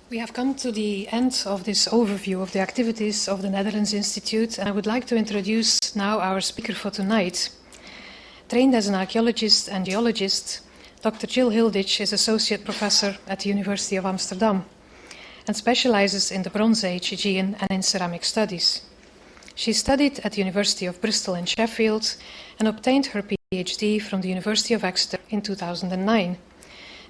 We have come to the end of this overview of the activities of the Netherlands Institute, and I would like to introduce now our speaker for tonight. Trained as an archaeologist and geologist, Dr. Jill Hilditch is Associate Professor at the University of Amsterdam and specializes in the Bronze Age Aegean and in ceramic studies. She studied at the University of Bristol in Sheffield and obtained her PhD from the University of Exeter in 2009.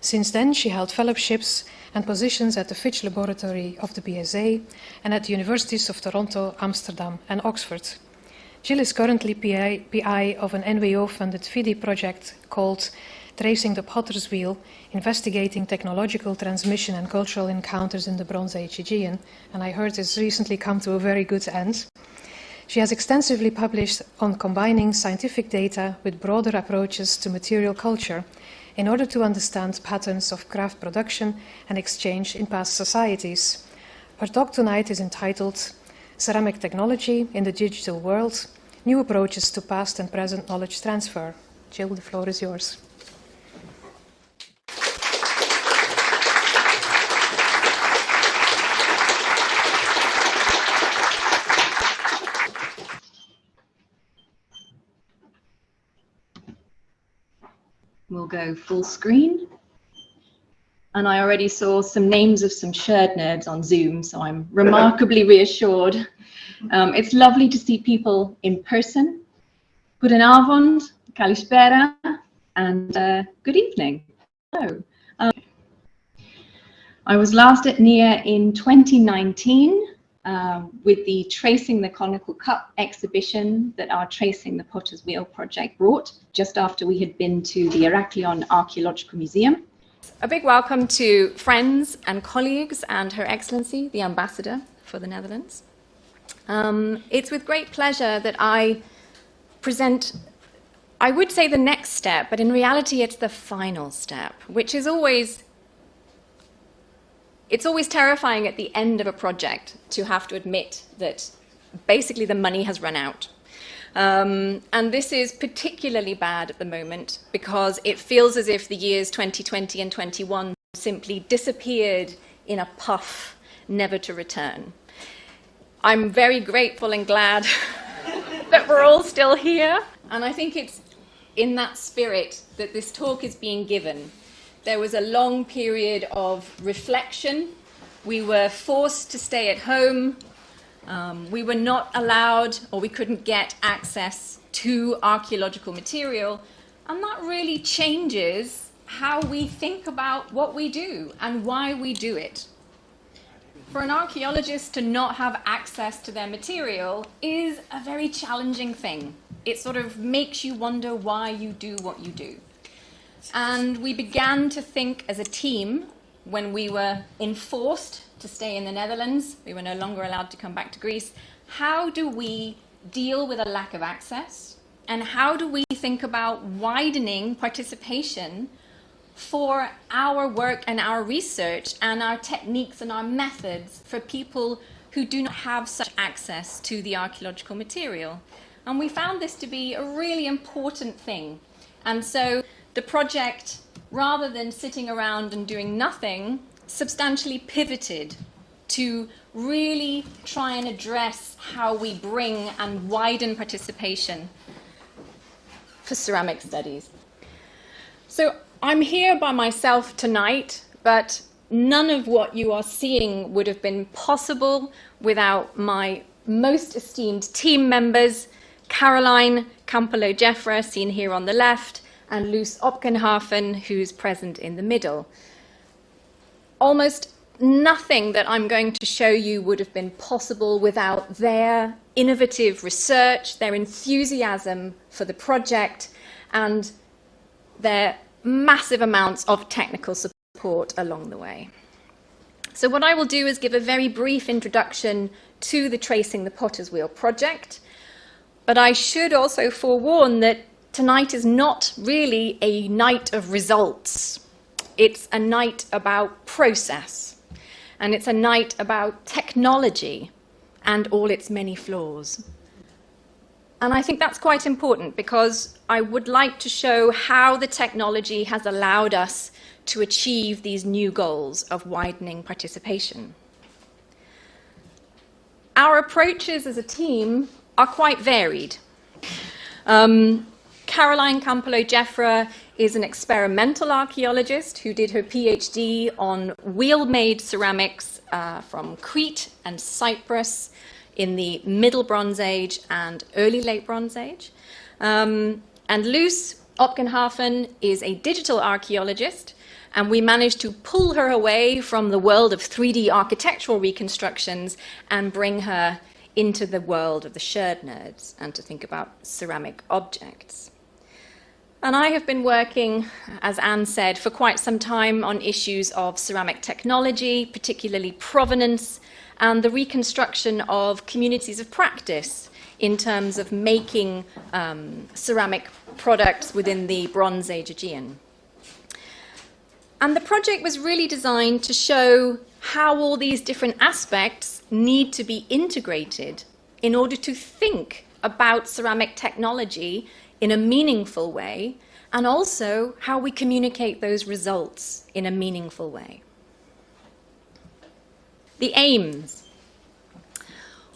Since then, she held fellowships and positions at the Fitch Laboratory of the BSA and at the Universities of Toronto, Amsterdam and Oxford. Jill is currently PI of an NWO-funded FIDI project called Tracing the Potter's Wheel, Investigating Technological Transmission and Cultural Encounters in the Bronze Age Aegean, and I heard it's recently come to a very good end. She has extensively published on combining scientific data with broader approaches to material culture in order to understand patterns of craft production and exchange in past societies. Her talk tonight is entitled Ceramic Technology in the Digital World, New Approaches to Past and Present Knowledge Transfer. Jill, the floor is yours. We'll go full screen. and I already saw some names of some shared nerds on Zoom, so I'm remarkably reassured. It's lovely to see people in person. Goedenavond, kalispera, and good evening. Hello. I was last at NIA in 2019 with the Tracing the Conical Cup exhibition that our Tracing the Potter's Wheel project brought, just after we had been to the Heraklion Archaeological Museum. A big welcome to friends and colleagues and Her Excellency, the Ambassador for the Netherlands. It's with great pleasure that I present, I would say the next step, but in reality it's the final step, which is always, it's always terrifying at the end of a project to have to admit that basically the money has run out. And this is particularly bad at the moment because it feels as if the years 2020 and 21 simply disappeared in a puff, never to return. I'm very grateful and glad that we're all still here. And I think it's in that spirit that this talk is being given. There was a long period of reflection. We were forced to stay at home. We were not allowed, or we couldn't get access to archaeological material. And that really changes how we think about what we do and why we do it. For an archaeologist to not have access to their material is a very challenging thing. It sort of makes you wonder why you do what you do. And we began to think as a team when we were enforced to stay in the Netherlands, we were no longer allowed to come back to Greece. How do we deal with a lack of access? And how do we think about widening participation for our work and our research and our techniques and our methods for people who do not have such access to the archaeological material? And we found this to be a really important thing. And so the project, rather than sitting around and doing nothing, substantially pivoted to really try and address how we bring and widen participation for ceramic studies. So I'm here by myself tonight, but none of what you are seeing would have been possible without my most esteemed team members, Caroline Campolo-Jeffra, seen here on the left, and Loes Opkenhafen, who's present in the middle. Almost nothing that I'm going to show you would have been possible without their innovative research, their enthusiasm for the project, and their massive amounts of technical support along the way. So what I will do is give a very brief introduction to the Tracing the Potter's Wheel project, but I should also forewarn that tonight is not really a night of results. It's a night about process, and it's a night about technology and all its many flaws. And I think that's quite important because I would like to show how the technology has allowed us to achieve these new goals of widening participation. Our approaches as a team are quite varied. Caroline Campolo-Jeffra is an experimental archaeologist who did her PhD on wheel-made ceramics from Crete and Cyprus in the Middle Bronze Age and early Late Bronze Age. And Loes Opkenhafen is a digital archaeologist, and we managed to pull her away from the world of 3D architectural reconstructions and bring her into the world of the shared nerds and to think about ceramic objects. And I have been working, as Anne said, for quite some time on issues of ceramic technology, particularly provenance, and the reconstruction of communities of practice in terms of making ceramic products within the Bronze Age Aegean. And the project was really designed to show how all these different aspects need to be integrated in order to think about ceramic technology in a meaningful way, and also how we communicate those results in a meaningful way. The aims.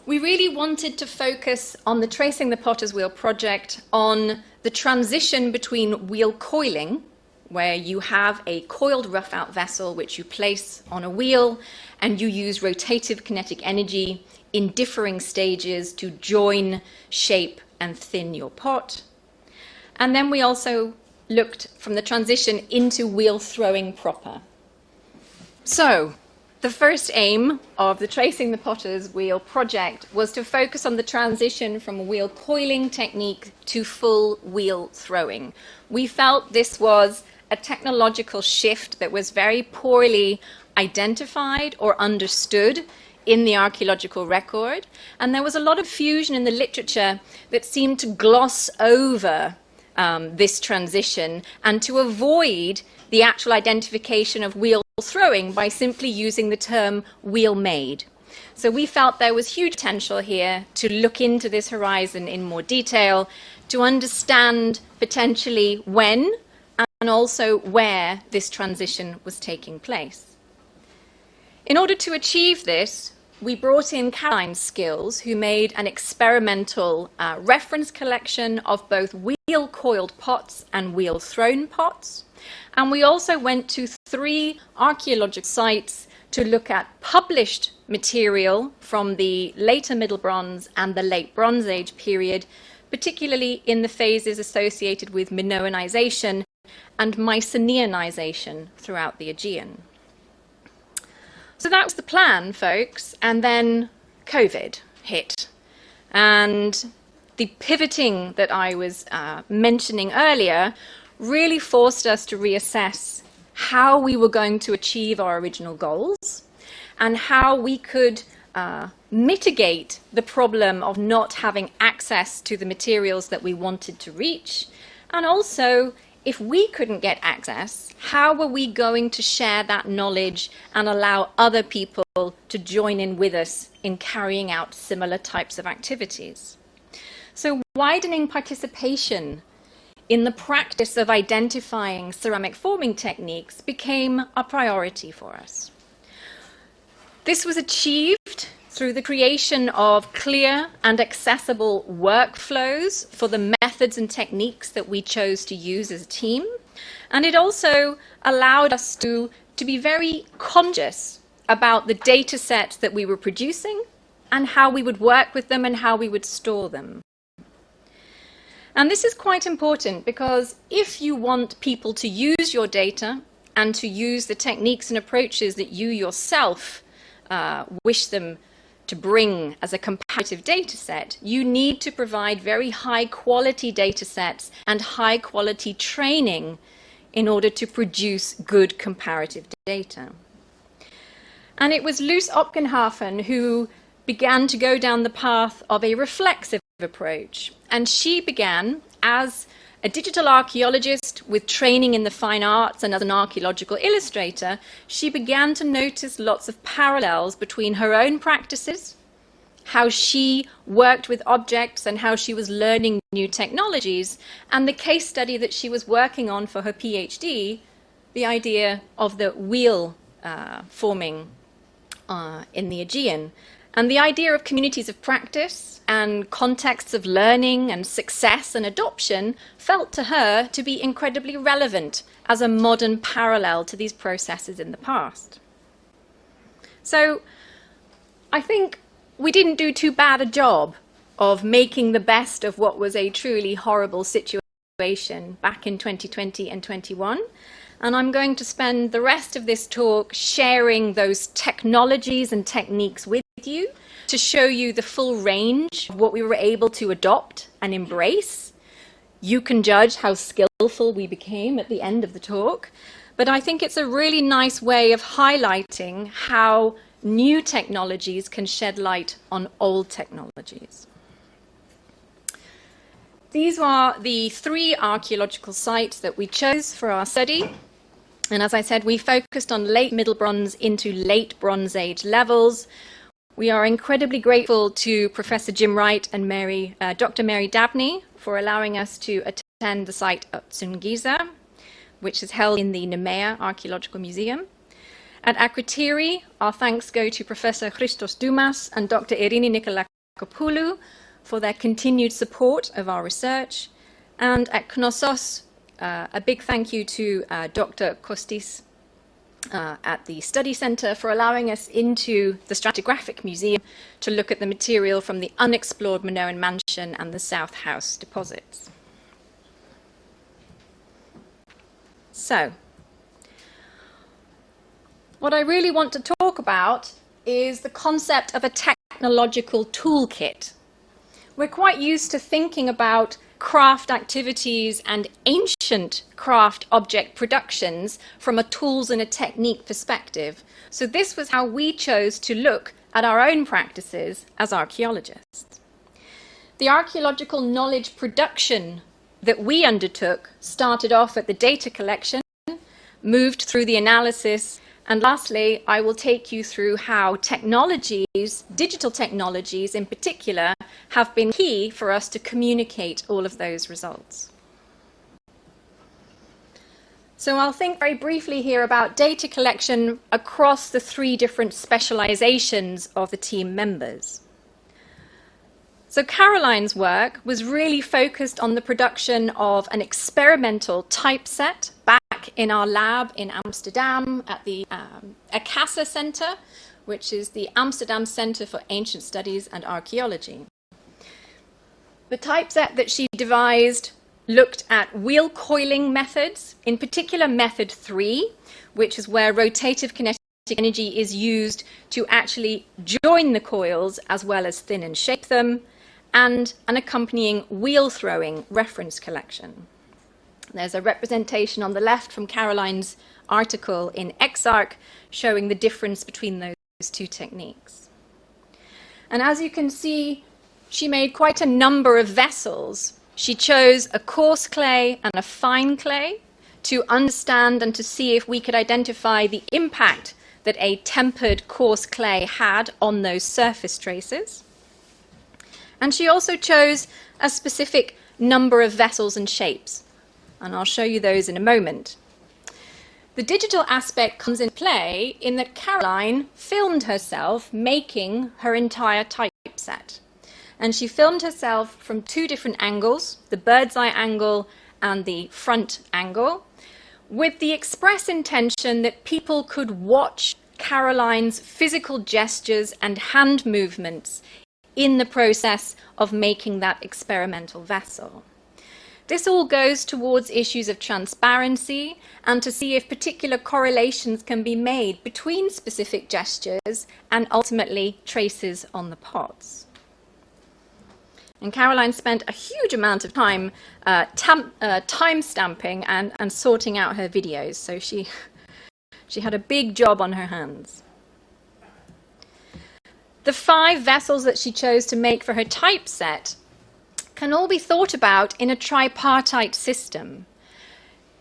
We really wanted to focus on the Tracing the Potter's Wheel project on the transition between wheel coiling, where you have a coiled rough-out vessel which you place on a wheel, and you use rotative kinetic energy in differing stages to join, shape, and thin your pot. And then we also looked from the transition into wheel throwing proper. So, the first aim of the Tracing the Potter's Wheel project was to focus on the transition from wheel coiling technique to full wheel throwing. We felt this was a technological shift that was very poorly identified or understood in the archaeological record, and there was a lot of fusion in the literature that seemed to gloss over this transition and to avoid the actual identification of wheel throwing by simply using the term wheel made. So we felt there was huge potential here to look into this horizon in more detail, to understand potentially when and also where this transition was taking place. In order to achieve this, we brought in Caroline Skills, who made an experimental reference collection of both wheel-coiled pots and wheel-thrown pots. And we also went to 3 archaeological sites to look at published material from the later Middle Bronze and the Late Bronze Age period, particularly in the phases associated with Minoanization and Mycenaeanization throughout the Aegean. So that was the plan, folks, and then COVID hit. And the pivoting that I was mentioning earlier really forced us to reassess how we were going to achieve our original goals and how we could mitigate the problem of not having access to the materials that we wanted to reach, and also, if we couldn't get access, how were we going to share that knowledge and allow other people to join in with us in carrying out similar types of activities? So widening participation in the practice of identifying ceramic forming techniques became a priority for us. This was achieved through the creation of clear and accessible workflows for the methods and techniques that we chose to use as a team. And it also allowed us to be very conscious about the data sets that we were producing and how we would work with them and how we would store them. And this is quite important because if you want people to use your data and to use the techniques and approaches that you yourself wish them to bring as a comparative data set, you need to provide very high quality data sets and high quality training in order to produce good comparative data. And it was Luce Opgenhafen who began to go down the path of a reflexive approach. And she began as a digital archaeologist with training in the fine arts and as an archaeological illustrator. She began to notice lots of parallels between her own practices, how she worked with objects and how she was learning new technologies, and the case study that she was working on for her PhD, the idea of the wheel forming in the Aegean. And the idea of communities of practice and contexts of learning and success and adoption felt to her to be incredibly relevant as a modern parallel to these processes in the past. So I think we didn't do too bad a job of making the best of what was a truly horrible situation back in 2020 and 21. And I'm going to spend the rest of this talk sharing those technologies and techniques with you to show you the full range of what we were able to adopt and embrace. You can judge how skillful we became at the end of the talk, but I think it's a really nice way of highlighting how new technologies can shed light on old technologies. These are the 3 archaeological sites that we chose for our study. And as I said, we focused on late Middle Bronze into late Bronze Age levels. We are incredibly grateful to Professor Jim Wright and Dr. Mary Dabney for allowing us to attend the site at Zungiza, which is held in the NIA Archaeological Museum. At Akrotiri, our thanks go to Professor Christos Dumas and Dr. Irini Nikolakopoulou for their continued support of our research. And at Knossos, a big thank you to Dr. Kostis at the Study Centre for allowing us into the Stratigraphic Museum to look at the material from the unexplored Minoan Mansion and the South House deposits. So, what I really want to talk about is the concept of a technological toolkit. We're quite used to thinking about craft activities and ancient craft object productions from a tools and a technique perspective. So this was how we chose to look at our own practices as archaeologists. The archaeological knowledge production that we undertook started off at the data collection, moved through the analysis, and lastly, I will take you through how technologies, digital technologies in particular, have been key for us to communicate all of those results. So I'll think very briefly here about data collection across the 3 different specializations of the team members. So Caroline's work was really focused on the production of an experimental typeset back in our lab in Amsterdam at the ACASA Center, which is the Amsterdam Center for Ancient Studies and Archaeology. The typeset that she devised looked at wheel coiling methods, in particular method 3, which is where rotative kinetic energy is used to actually join the coils as well as thin and shape them, and an accompanying wheel throwing reference collection. There's a representation on the left from Caroline's article in Exarch showing the difference between those 2 techniques. And as you can see, she made quite a number of vessels. She chose a coarse clay and a fine clay to understand and to see if we could identify the impact that a tempered coarse clay had on those surface traces. And she also chose a specific number of vessels and shapes, and I'll show you those in a moment. The digital aspect comes into play in that Caroline filmed herself making her entire typeset. And she filmed herself from 2 different angles, the bird's eye angle and the front angle, with the express intention that people could watch Caroline's physical gestures and hand movements in the process of making that experimental vessel. This all goes towards issues of transparency and to see if particular correlations can be made between specific gestures and ultimately traces on the pots. And Caroline spent a huge amount of time time stamping and sorting out her videos, so she had a big job on her hands. The 5 vessels that she chose to make for her typeset can all be thought about in a tripartite system.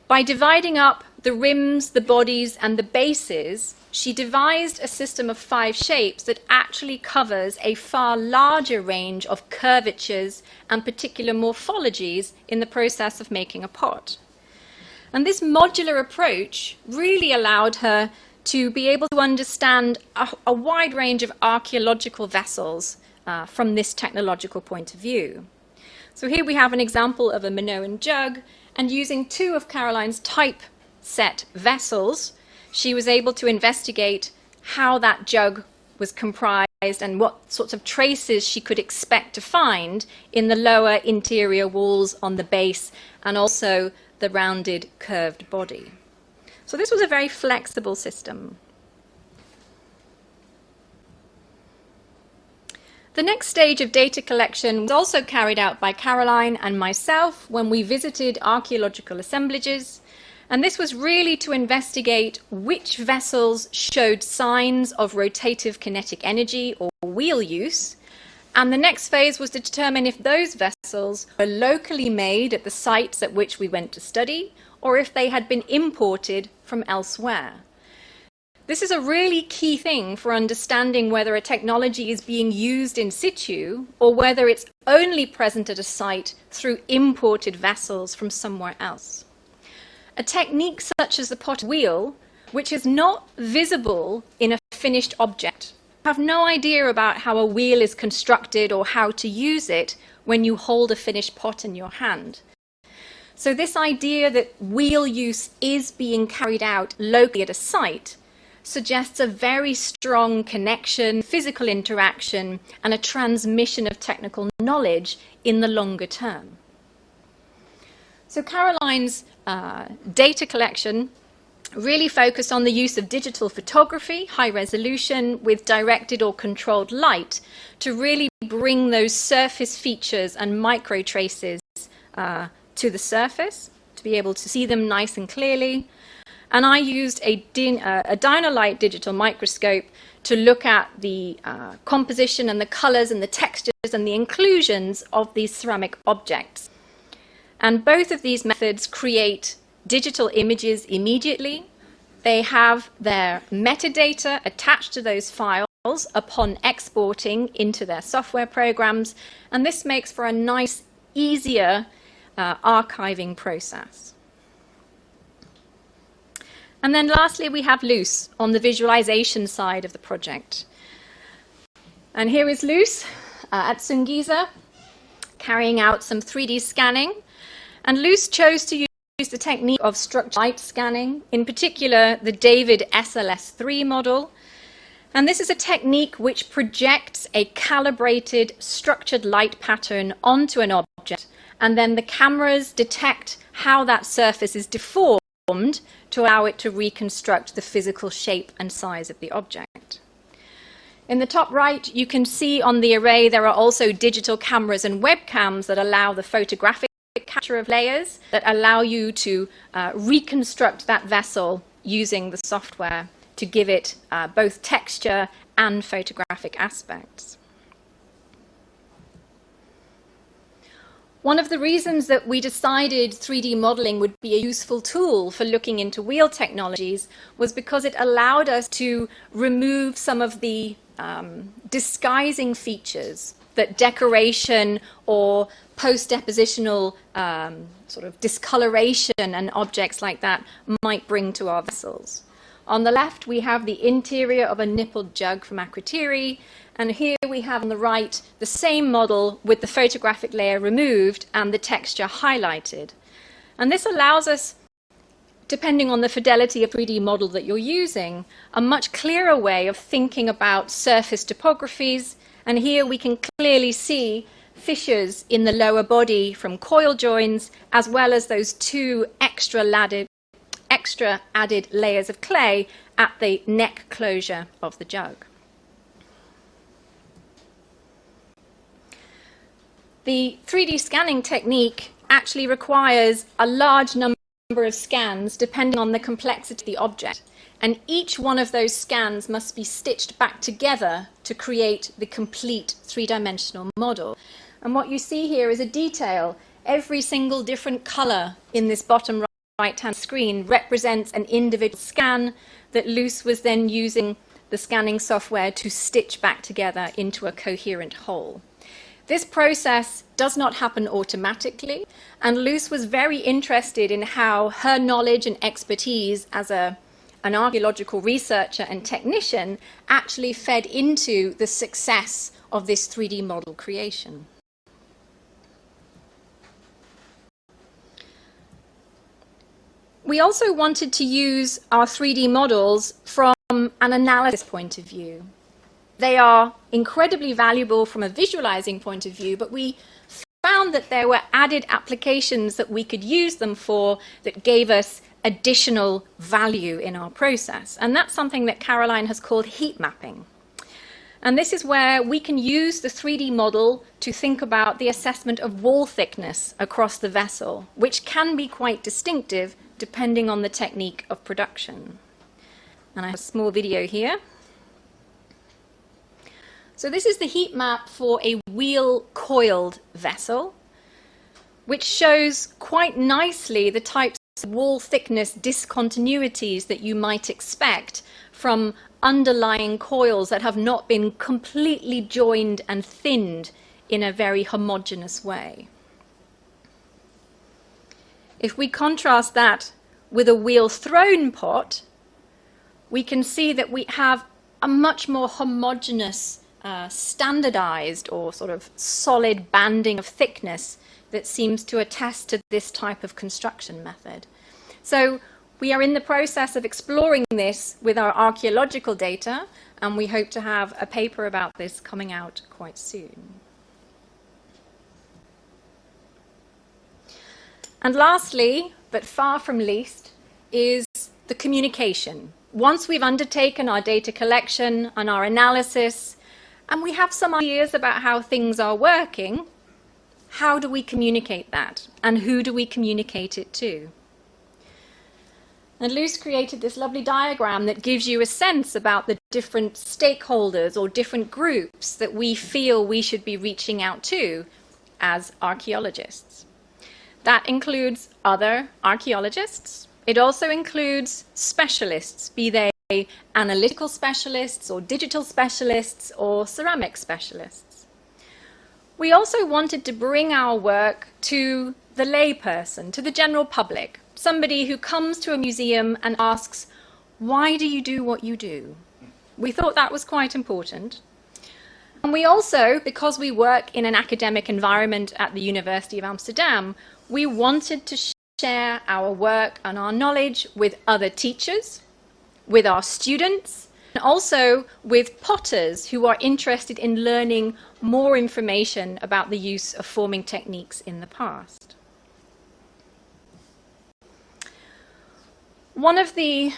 By dividing up the rims, the bodies, and the bases, she devised a system of 5 shapes that actually covers a far larger range of curvatures and particular morphologies in the process of making a pot. And this modular approach really allowed her to be able to understand a wide range of archaeological vessels from this technological point of view. So here we have an example of a Minoan jug, and using 2 of Caroline's typeset vessels, she was able to investigate how that jug was comprised and what sorts of traces she could expect to find in the lower interior walls on the base and also the rounded curved body. So this was a very flexible system. The next stage of data collection was also carried out by Caroline and myself when we visited archaeological assemblages, and this was really to investigate which vessels showed signs of rotative kinetic energy or wheel use, and the next phase was to determine if those vessels were locally made at the sites at which we went to study, or if they had been imported from elsewhere. This is a really key thing for understanding whether a technology is being used in situ or whether it's only present at a site through imported vessels from somewhere else. A technique such as the pot wheel, which is not visible in a finished object, you have no idea about how a wheel is constructed or how to use it when you hold a finished pot in your hand. So this idea that wheel use is being carried out locally at a site suggests a very strong connection, physical interaction, and a transmission of technical knowledge in the longer term. So Caroline's data collection really focused on the use of digital photography, high resolution, with directed or controlled light to really bring those surface features and micro traces to the surface, to be able to see them nice and clearly. And I used a Dynalight digital microscope to look at the composition and the colors and the textures and the inclusions of these ceramic objects. And both of these methods create digital images immediately. They have their metadata attached to those files upon exporting into their software programs, and this makes for a nice, easier archiving process. And then lastly, we have Luce on the visualization side of the project. And here is Luce at Sungisa, carrying out some 3D scanning. And Luce chose to use the technique of structured light scanning, in particular the David SLS3 model. And this is a technique which projects a calibrated structured light pattern onto an object, and then the cameras detect how that surface is deformed to allow it to reconstruct the physical shape and size of the object. In the top right, you can see on the array there are also digital cameras and webcams that allow the photographic capture of layers that allow you to reconstruct that vessel using the software to give it both texture and photographic aspects. One of the reasons that we decided 3D modeling would be a useful tool for looking into wheel technologies was because it allowed us to remove some of the disguising features that decoration or post-depositional sort of discoloration and objects like that might bring to our vessels. On the left, we have the interior of a nippled jug from Akrotiri, and here we have on the right the same model with the photographic layer removed and the texture highlighted. And this allows us, depending on the fidelity of 3D model that you're using, a much clearer way of thinking about surface topographies. And here we can clearly see fissures in the lower body from coil joins, as well as those two extra added layers of clay at the neck closure of the jug. The 3D scanning technique actually requires a large number of scans depending on the complexity of the object, and each one of those scans must be stitched back together to create the complete three-dimensional model. And what you see here is a detail. Every single different color in this bottom right-hand screen represents an individual scan that Luce was then using the scanning software to stitch back together into a coherent whole. This process does not happen automatically, and Luce was very interested in how her knowledge and expertise as an archaeological researcher and technician actually fed into the success of this 3D model creation. We also wanted to use our 3D models from an analysis point of view. They are incredibly valuable from a visualizing point of view, but we found that there were added applications that we could use them for that gave us additional value in our process. And that's something that Caroline has called heat mapping. And this is where we can use the 3D model to think about the assessment of wall thickness across the vessel, which can be quite distinctive depending on the technique of production. And I have a small video here. So this is the heat map for a wheel-coiled vessel, which shows quite nicely the types of wall thickness discontinuities that you might expect from underlying coils that have not been completely joined and thinned in a very homogeneous way. If we contrast that with a wheel-thrown pot, we can see that we have a much more homogeneous standardized or sort of solid banding of thickness that seems to attest to this type of construction method. So we are in the process of exploring this with our archaeological data, and we hope to have a paper about this coming out quite soon. And lastly, but far from least, is the communication. Once we've undertaken our data collection and our analysis, and we have some ideas about how things are working, how do we communicate that? And who do we communicate it to? And Luce created this lovely diagram that gives you a sense about the different stakeholders or different groups that we feel we should be reaching out to as archaeologists. That includes other archaeologists. It also includes specialists, be they analytical specialists or digital specialists or ceramic specialists. We also wanted to bring our work to the layperson, to the general public, somebody who comes to a museum and asks, why do you do what you do? We thought that was quite important. And we also, because we work in an academic environment at the University of Amsterdam, we wanted to share our work and our knowledge with other teachers, with our students, and also with potters who are interested in learning more information about the use of forming techniques in the past. One of the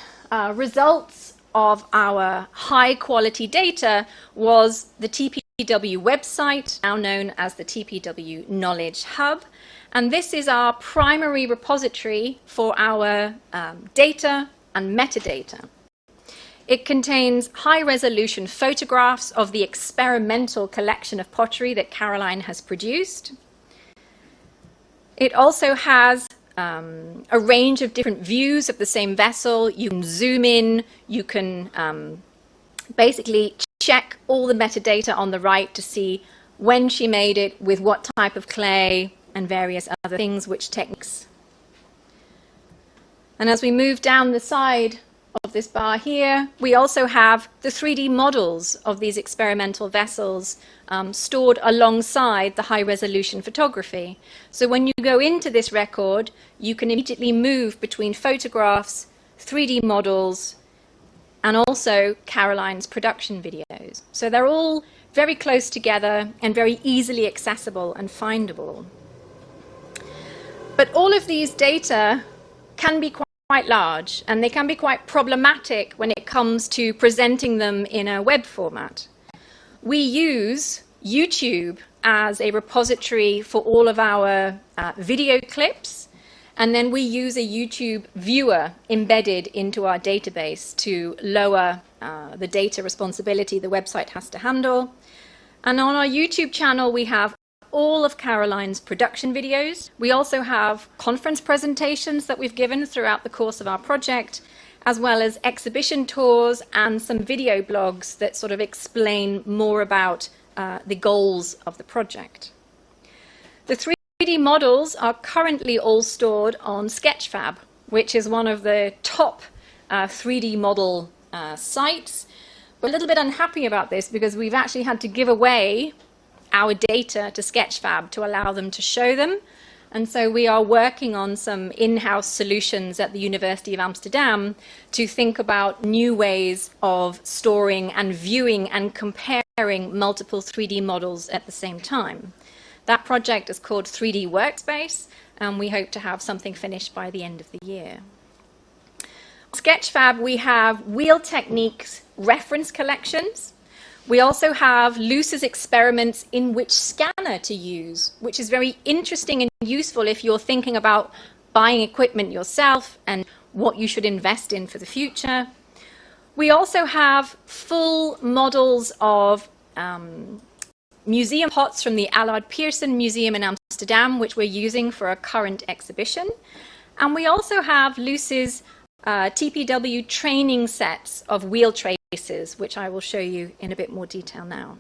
results of our high quality data was the TPW website, now known as the TPW Knowledge Hub. And this is our primary repository for our data and metadata. It contains high-resolution photographs of the experimental collection of pottery that Caroline has produced. It also has a range of different views of the same vessel. You can zoom in, you can basically check all the metadata on the right to see when she made it, with what type of clay, and various other things, which techniques. And as we move down the side of this bar here, we also have the 3D models of these experimental vessels stored alongside the high-resolution photography. So when you go into this record, you can immediately move between photographs, 3D models, and also Caroline's production videos. So they're all very close together and very easily accessible and findable. But all of these data can be quite large, and they can be quite problematic when it comes to presenting them in a web format. We use YouTube as a repository for all of our video clips, and then we use a YouTube viewer embedded into our database to lower the data responsibility the website has to handle. And on our YouTube channel, we have all of Caroline's production videos. We also have conference presentations that we've given throughout the course of our project, as well as exhibition tours and some video blogs that sort of explain more about the goals of the project. The 3D models are currently all stored on Sketchfab, which is one of the top 3D model sites. We're a little bit unhappy about this because we've actually had to give away our data to Sketchfab to allow them to show them. And so we are working on some in-house solutions at the University of Amsterdam to think about new ways of storing and viewing and comparing multiple 3D models at the same time. That project is called 3D Workspace, and we hope to have something finished by the end of the year. Sketchfab, we have wheel techniques reference collections. We also have Luce's experiments in which scanner to use, which is very interesting and useful if you're thinking about buying equipment yourself and what you should invest in for the future. We also have full models of museum pots from the Allard Pearson Museum in Amsterdam, which we're using for a current exhibition. And we also have Luce's TPW training sets of wheel traces, which I will show you in a bit more detail now.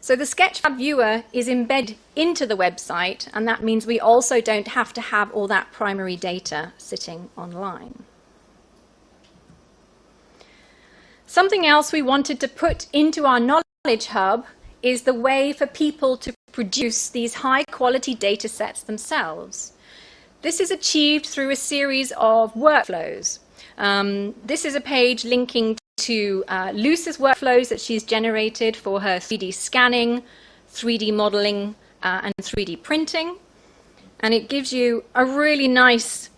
So the Sketchfab viewer is embedded into the website, and that means we also don't have to have all that primary data sitting online. Something else we wanted to put into our knowledge hub is the way for people to produce these high-quality data sets themselves. This is achieved through a series of workflows. This is a page linking to Luce's workflows that she's generated for her 3D scanning, 3D modeling, and 3D printing. And it gives you a really nice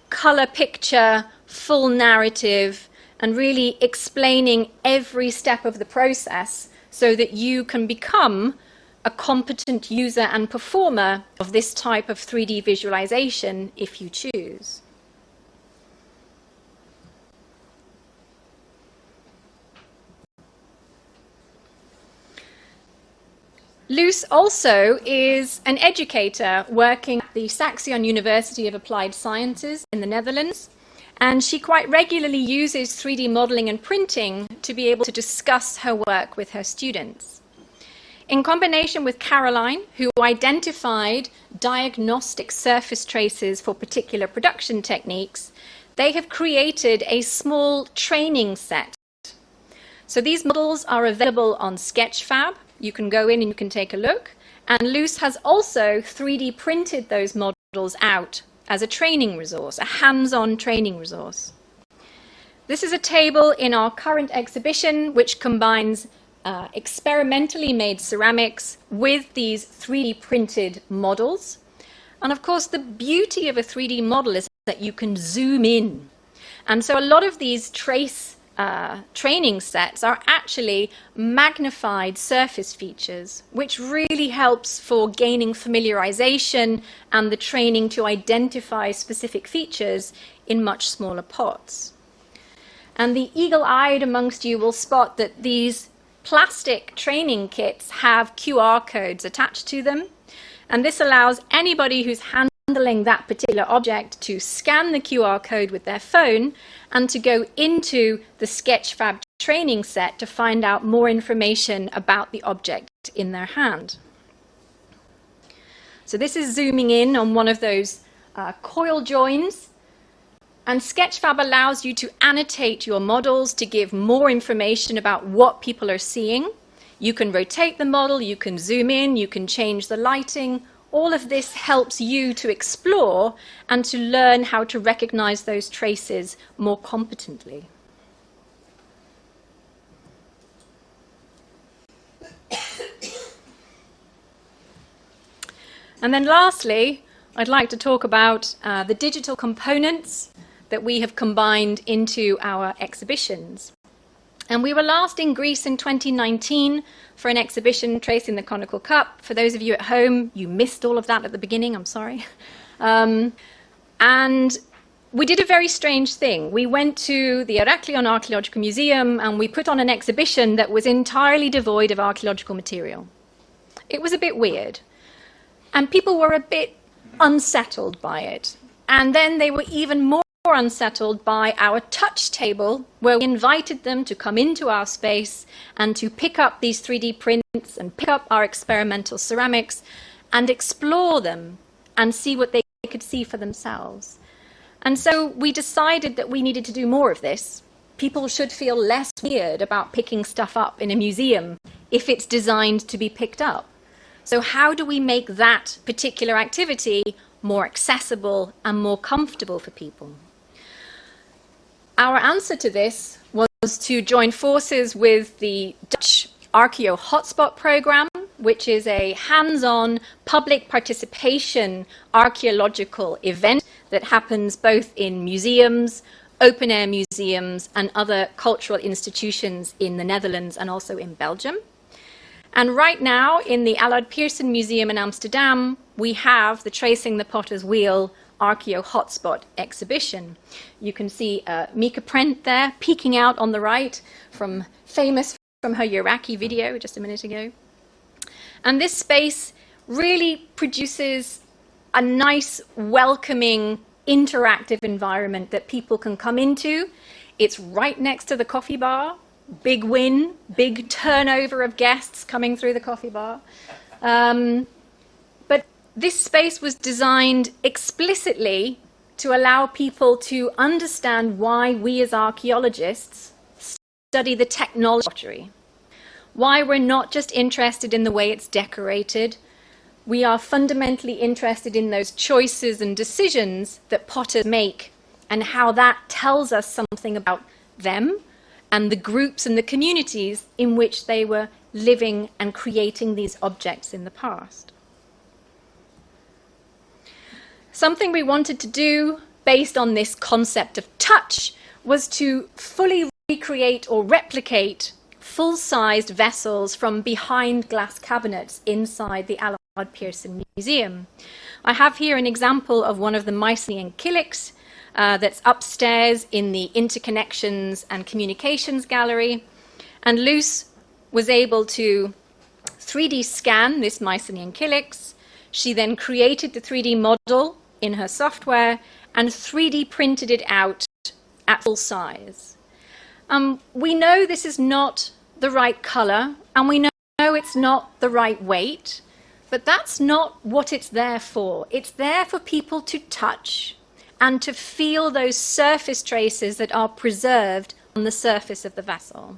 color picture, full narrative, and really explaining every step of the process so that you can become a competent user and performer of this type of 3D visualization if you choose. Luce also is an educator working at the Saxion University of Applied Sciences in the Netherlands, and she quite regularly uses 3D modeling and printing to be able to discuss her work with her students. In combination with Caroline, who identified diagnostic surface traces for particular production techniques, they have created a small training set. So these models are available on Sketchfab. You can go in and you can take a look. And Luce has also 3D printed those models out as a training resource, a hands-on training resource. This is a table in our current exhibition which combines experimentally made ceramics with these 3D printed models. And of course, the beauty of a 3D model is that you can zoom in. And so a lot of these training sets are actually magnified surface features, which really helps for gaining familiarization and the training to identify specific features in much smaller pots. And the eagle-eyed amongst you will spot that these plastic training kits have QR codes attached to them. And this allows anybody who's handling that particular object to scan the QR code with their phone and to go into the Sketchfab training set to find out more information about the object in their hand. So this is zooming in on one of those coil joins. And Sketchfab allows you to annotate your models to give more information about what people are seeing. You can rotate the model, you can zoom in, you can change the lighting. All of this helps you to explore and to learn how to recognize those traces more competently. And then lastly, I'd like to talk about the digital components that we have combined into our exhibitions. And we were last in Greece in 2019 for an exhibition tracing the conical cup. For those of you at home, you missed all of that at the beginning, I'm sorry. And we did a very strange thing. We went to the Heraklion Archaeological Museum and we put on an exhibition that was entirely devoid of archaeological material. It was a bit weird. And people were a bit unsettled by it. And then they were even more unsettled by our touch table, where we invited them to come into our space and to pick up these 3D prints and pick up our experimental ceramics and explore them and see what they could see for themselves. And so we decided that we needed to do more of this. People should feel less weird about picking stuff up in a museum if it's designed to be picked up. So how do we make that particular activity more accessible and more comfortable for people? Our answer to this was to join forces with the Dutch Archeo Hotspot program, which is a hands-on public participation archaeological event that happens both in museums, open-air museums, and other cultural institutions in the Netherlands and also in Belgium. And right now, in the Allard Pearson Museum in Amsterdam, we have the Tracing the Potter's Wheel Archeo Hotspot exhibition. You can see Mika Prent there, peeking out on the right, famous from her Iraqi video just a minute ago. And this space really produces a nice, welcoming, interactive environment that people can come into. It's right next to the coffee bar. Big win, big turnover of guests coming through the coffee bar. But this space was designed explicitly to allow people to understand why we as archaeologists study the technology. why we're not just interested in the way it's decorated. We are fundamentally interested in those choices and decisions that potters make and how that tells us something about them and the groups and the communities in which they were living and creating these objects in the past. Something we wanted to do based on this concept of touch was to fully recreate or replicate full-sized vessels from behind glass cabinets inside the Allard Pearson Museum. I have here an example of one of the Mycenaean kylix that's upstairs in the Interconnections and Communications Gallery. And Luce was able to 3D scan this Mycenaean kylix. She then created the 3D model in her software and 3D printed it out at full size. We know this is not the right color, and we know it's not the right weight, but that's not what it's there for. It's there for people to touch and to feel those surface traces that are preserved on the surface of the vessel.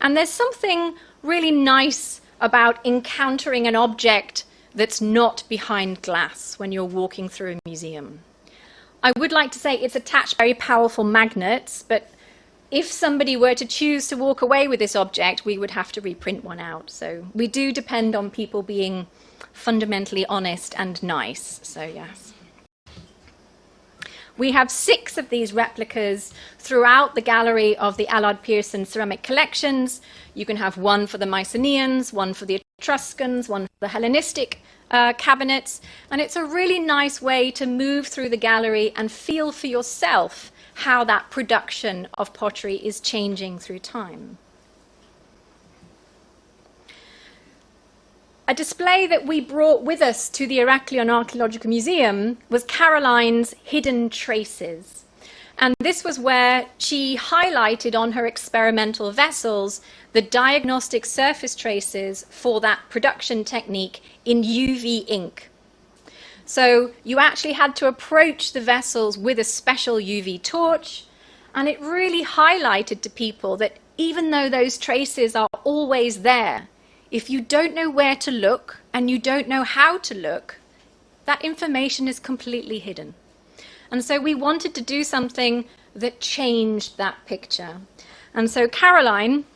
And there's something really nice about encountering an object that's not behind glass when you're walking through a museum. I would like to say it's attached to very powerful magnets, but if somebody were to choose to walk away with this object, we would have to reprint one out. So we do depend on people being fundamentally honest and nice. So yes. We have 6 of these replicas throughout the gallery of the Allard Pearson ceramic collections. You can have one for the Mycenaeans, one for the Etruscans, one for the Hellenistic cabinets. And it's a really nice way to move through the gallery and feel for yourself how that production of pottery is changing through time. A display that we brought with us to the Heraklion Archaeological Museum was Caroline's Hidden Traces. And this was where she highlighted on her experimental vessels the diagnostic surface traces for that production technique in UV ink. So you actually had to approach the vessels with a special UV torch, and it really highlighted to people that even though those traces are always there, if you don't know where to look and you don't know how to look, that information is completely hidden. And so we wanted to do something that changed that picture. And so Caroline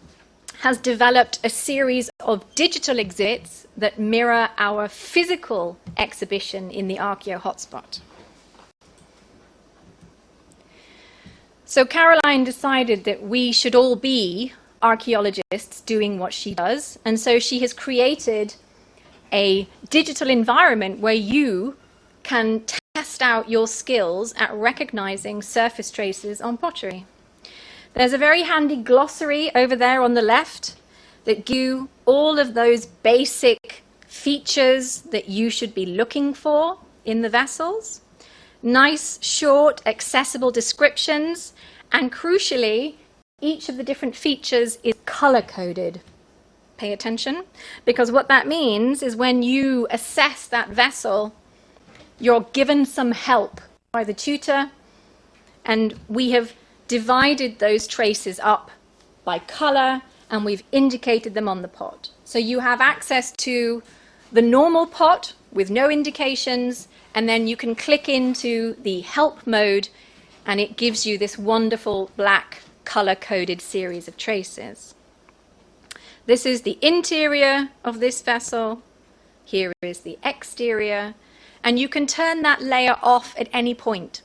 has developed a series of digital exhibits that mirror our physical exhibition in the Archeo hotspot. So Caroline decided that we should all be archaeologists doing what she does, and so she has created a digital environment where you can test out your skills at recognizing surface traces on pottery. There's a very handy glossary over there on the left that gives you all of those basic features that you should be looking for in the vessels. Nice, short, accessible descriptions, and crucially, each of the different features is color-coded. Pay attention, because what that means is when you assess that vessel, you're given some help by the tutor, and we have divided those traces up by color, and we've indicated them on the pot. So you have access to the normal pot with no indications, and then you can click into the help mode, and it gives you this wonderful black color-coded series of traces. This is the interior of this vessel. Here is the exterior, and you can turn that layer off at any point.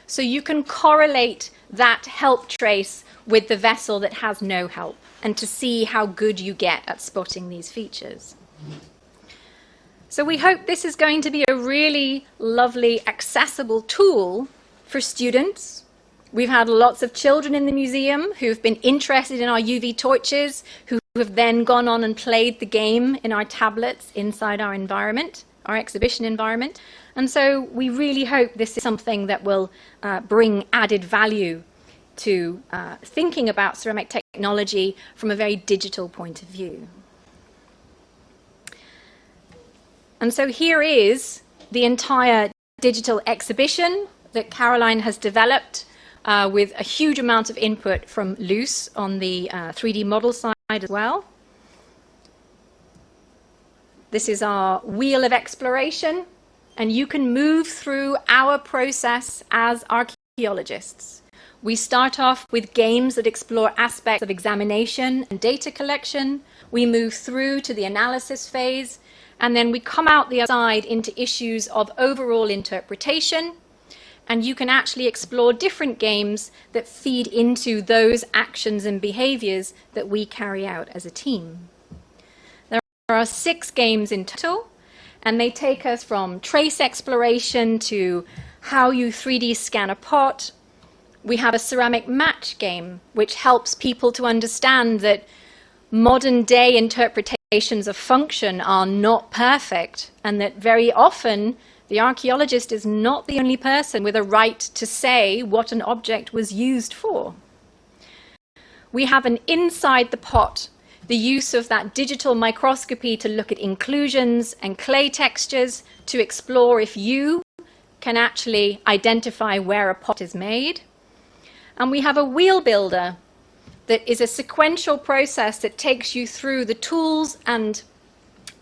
So you can correlate that help trace with the vessel that has no help, and to see how good you get at spotting these features. So we hope this is going to be a really lovely, accessible tool for students. We've had lots of children in the museum who've been interested in our UV torches, who have then gone on and played the game in our tablets inside our environment, our exhibition environment. And so we really hope this is something that will bring added value to thinking about ceramic technology from a very digital point of view. And so here is the entire digital exhibition that Caroline has developed with a huge amount of input from Luce on the 3D model side as well. This is our wheel of exploration, and you can move through our process as archaeologists. We start off with games that explore aspects of examination and data collection. We move through to the analysis phase, and then we come out the other side into issues of overall interpretation. And you can actually explore different games that feed into those actions and behaviors that we carry out as a team. There are 6 games in total, and they take us from trace exploration to how you 3D scan a pot. We have a ceramic match game, which helps people to understand that modern day interpretations of function are not perfect, and that very often the archaeologist is not the only person with a right to say what an object was used for. We have an inside the pot, the use of that digital microscopy to look at inclusions and clay textures to explore if you can actually identify where a pot is made. And we have a wheel builder that is a sequential process that takes you through the tools and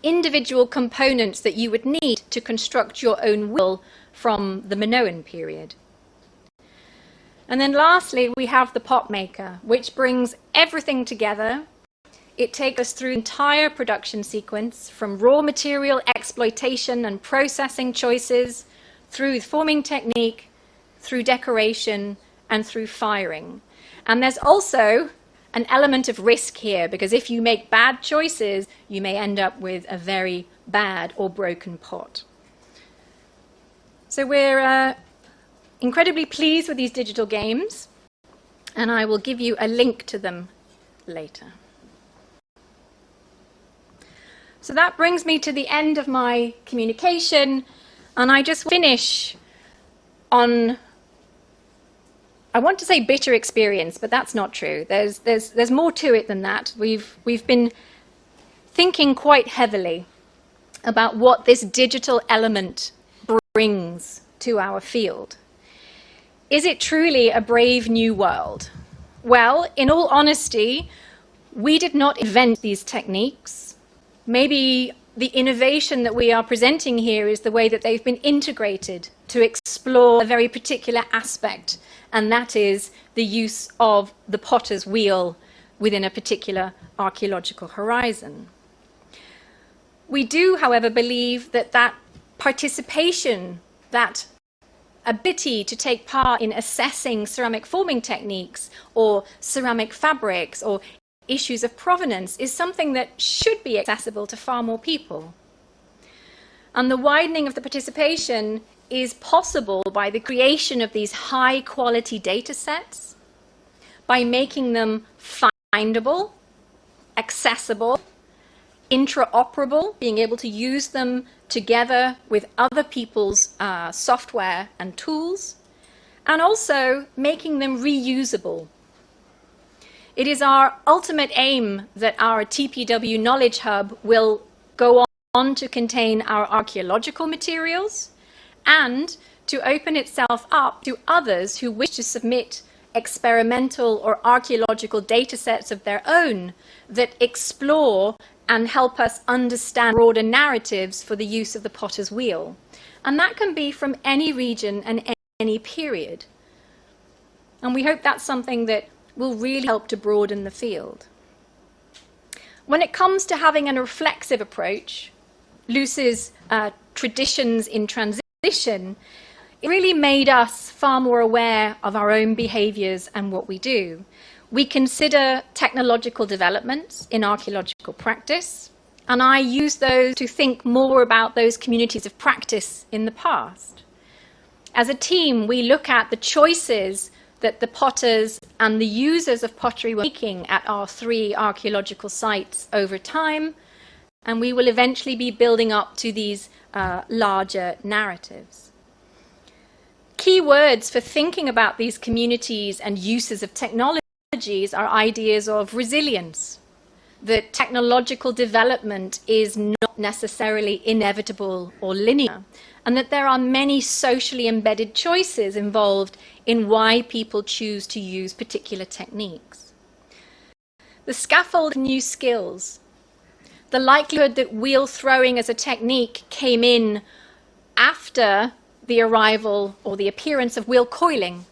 individual components that you would need to construct your own wheel from the Minoan period. And then lastly, we have the pot maker, which brings everything together. It takes us through the entire production sequence, from raw material exploitation and processing choices, through forming technique, through decoration, and through firing. And there's also an element of risk here, because if you make bad choices, you may end up with a very bad or broken pot. So we're incredibly pleased with these digital games, and I will give you a link to them later. So that brings me to the end of my communication, and I just finish on, I want to say bitter experience, but that's not true. There's more to it than that. We've been thinking quite heavily about what this digital element brings to our field. Is it truly a brave new world? Well, in all honesty, we did not invent these techniques. Maybe the innovation that we are presenting here is the way that they've been integrated to explore a very particular aspect, and that is the use of the potter's wheel within a particular archaeological horizon. We do, however, believe that that participation, that ability to take part in assessing ceramic forming techniques or ceramic fabrics or issues of provenance is something that should be accessible to far more people. And the widening of the participation is possible by the creation of these high quality data sets, by making them findable, accessible, interoperable, being able to use them together with other people's software and tools, and also making them reusable. It is our ultimate aim that our TPW Knowledge Hub will go on to contain our archaeological materials and to open itself up to others who wish to submit experimental or archaeological data sets of their own that explore and help us understand broader narratives for the use of the potter's wheel. And that can be from any region and any period. And we hope that's something that will really help to broaden the field. When it comes to having a reflexive approach, Luce's traditions in transition, it really made us far more aware of our own behaviors and what we do. We consider technological developments in archaeological practice, and I use those to think more about those communities of practice in the past. As a team, we look at the choices that the potters and the users of pottery were making at our 3 archaeological sites over time, and we will eventually be building up to these larger narratives. Key words for thinking about these communities and uses of technologies are ideas of resilience, that technological development is not necessarily inevitable or linear, and that there are many socially embedded choices involved in why people choose to use particular techniques. The scaffold of new skills. the likelihood that wheel throwing as a technique came in after the arrival or the appearance of wheel coiling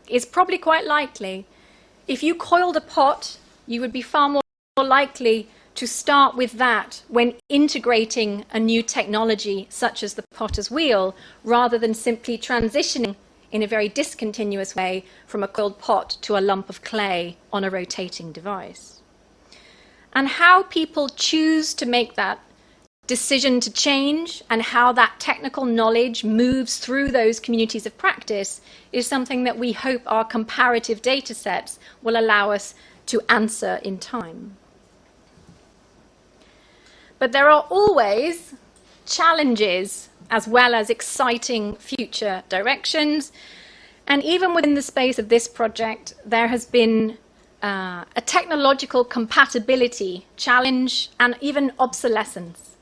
is probably quite likely. If you coiled a pot, you would be far more likely to start with that when integrating a new technology such as the potter's wheel, rather than simply transitioning in a very discontinuous way from a coiled pot to a lump of clay on a rotating device. And how people choose to make that decision to change and how that technical knowledge moves through those communities of practice is something that we hope our comparative data sets will allow us to answer in time. But there are always challenges as well as exciting future directions. And even within the space of this project, there has been a technological compatibility challenge and even obsolescence.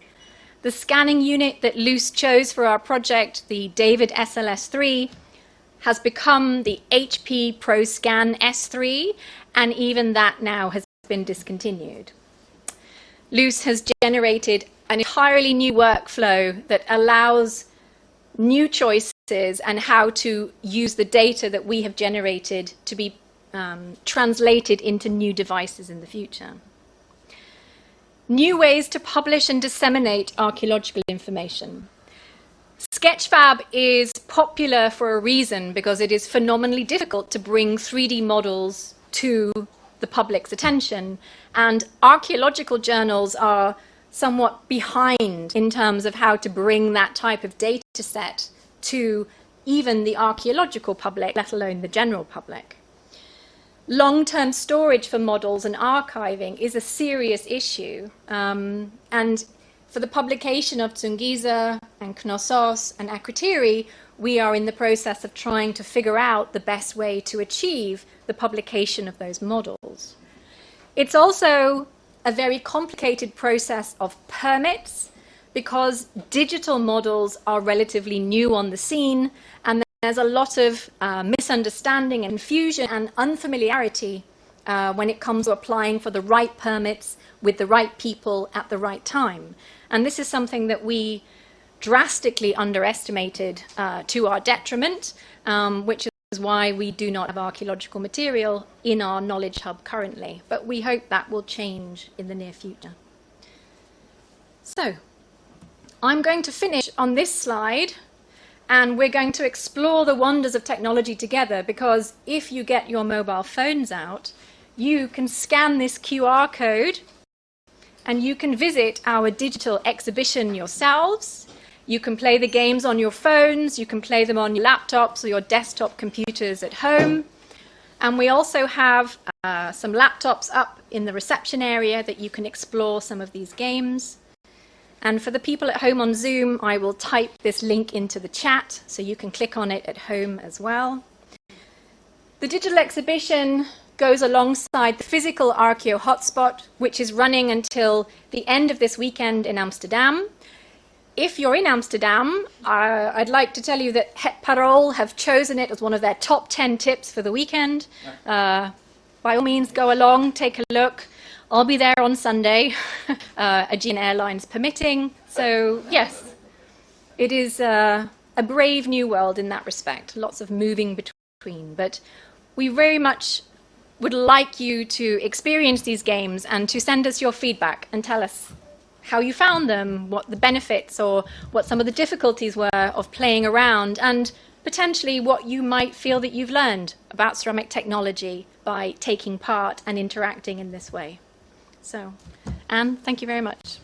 The scanning unit that Luce chose for our project, the David SLS3, has become the HP ProScan S3, and even that now has been discontinued. Luce has generated an entirely new workflow that allows new choices and how to use the data that we have generated to be translated into new devices in the future. New ways to publish and disseminate archaeological information. Sketchfab is popular for a reason, because it is phenomenally difficult to bring 3D models to the public's attention, and archaeological journals are somewhat behind in terms of how to bring that type of data set to even the archaeological public, let alone the general public. Long-term storage for models and archiving is a serious issue, and for the publication of Tsungiza and Knossos and Akrotiri, we are in the process of trying to figure out the best way to achieve the publication of those models. It's also a very complicated process of permits, because digital models are relatively new on the scene, and there's a lot of misunderstanding and confusion and unfamiliarity when it comes to applying for the right permits with the right people at the right time. And this is something that we drastically underestimated to our detriment, which is why we do not have archaeological material in our knowledge hub currently. But we hope that will change in the near future. So, I'm going to finish on this slide, and we're going to explore the wonders of technology together, because if you get your mobile phones out, you can scan this QR code and you can visit our digital exhibition yourselves. You can play the games on your phones, you can play them on your laptops or your desktop computers at home. And we also have some laptops up in the reception area that you can explore some of these games. And for the people at home on Zoom, I will type this link into the chat so you can click on it at home as well. The digital exhibition goes alongside the physical Archeo hotspot, which is running until the end of this weekend in Amsterdam. If you're in Amsterdam, I'd like to tell you that Het Parool have chosen it as one of their top 10 tips for the weekend. By all means, go along, take a look. I'll be there on Sunday, Aegean Airlines permitting. So yes, it is a brave new world in that respect, lots of moving between. But we very much would like you to experience these games and to send us your feedback and tell us how you found them, what the benefits or what some of the difficulties were of playing around, and potentially what you might feel that you've learned about ceramic technology by taking part and interacting in this way. So, Anne, thank you very much.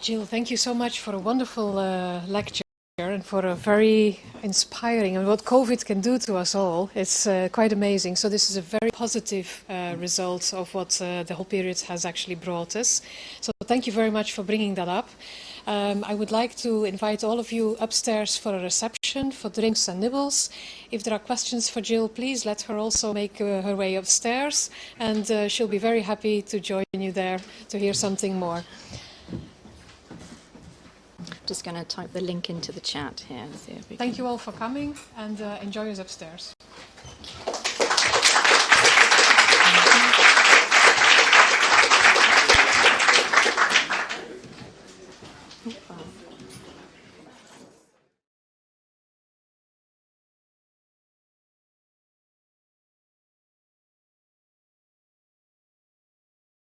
Jill, thank you so much for a wonderful lecture and for a very inspiring, and what COVID can do to us all. It's quite amazing. So this is a very positive result of what the whole period has actually brought us. So thank you very much for bringing that up. I would like to invite all of you upstairs for a reception, for drinks and nibbles. If there are questions for Jill, please let her also make her way upstairs, and she'll be very happy to join you there to hear something more. just going to type the link into the chat here. See if we Thank you all for coming, and enjoy us upstairs.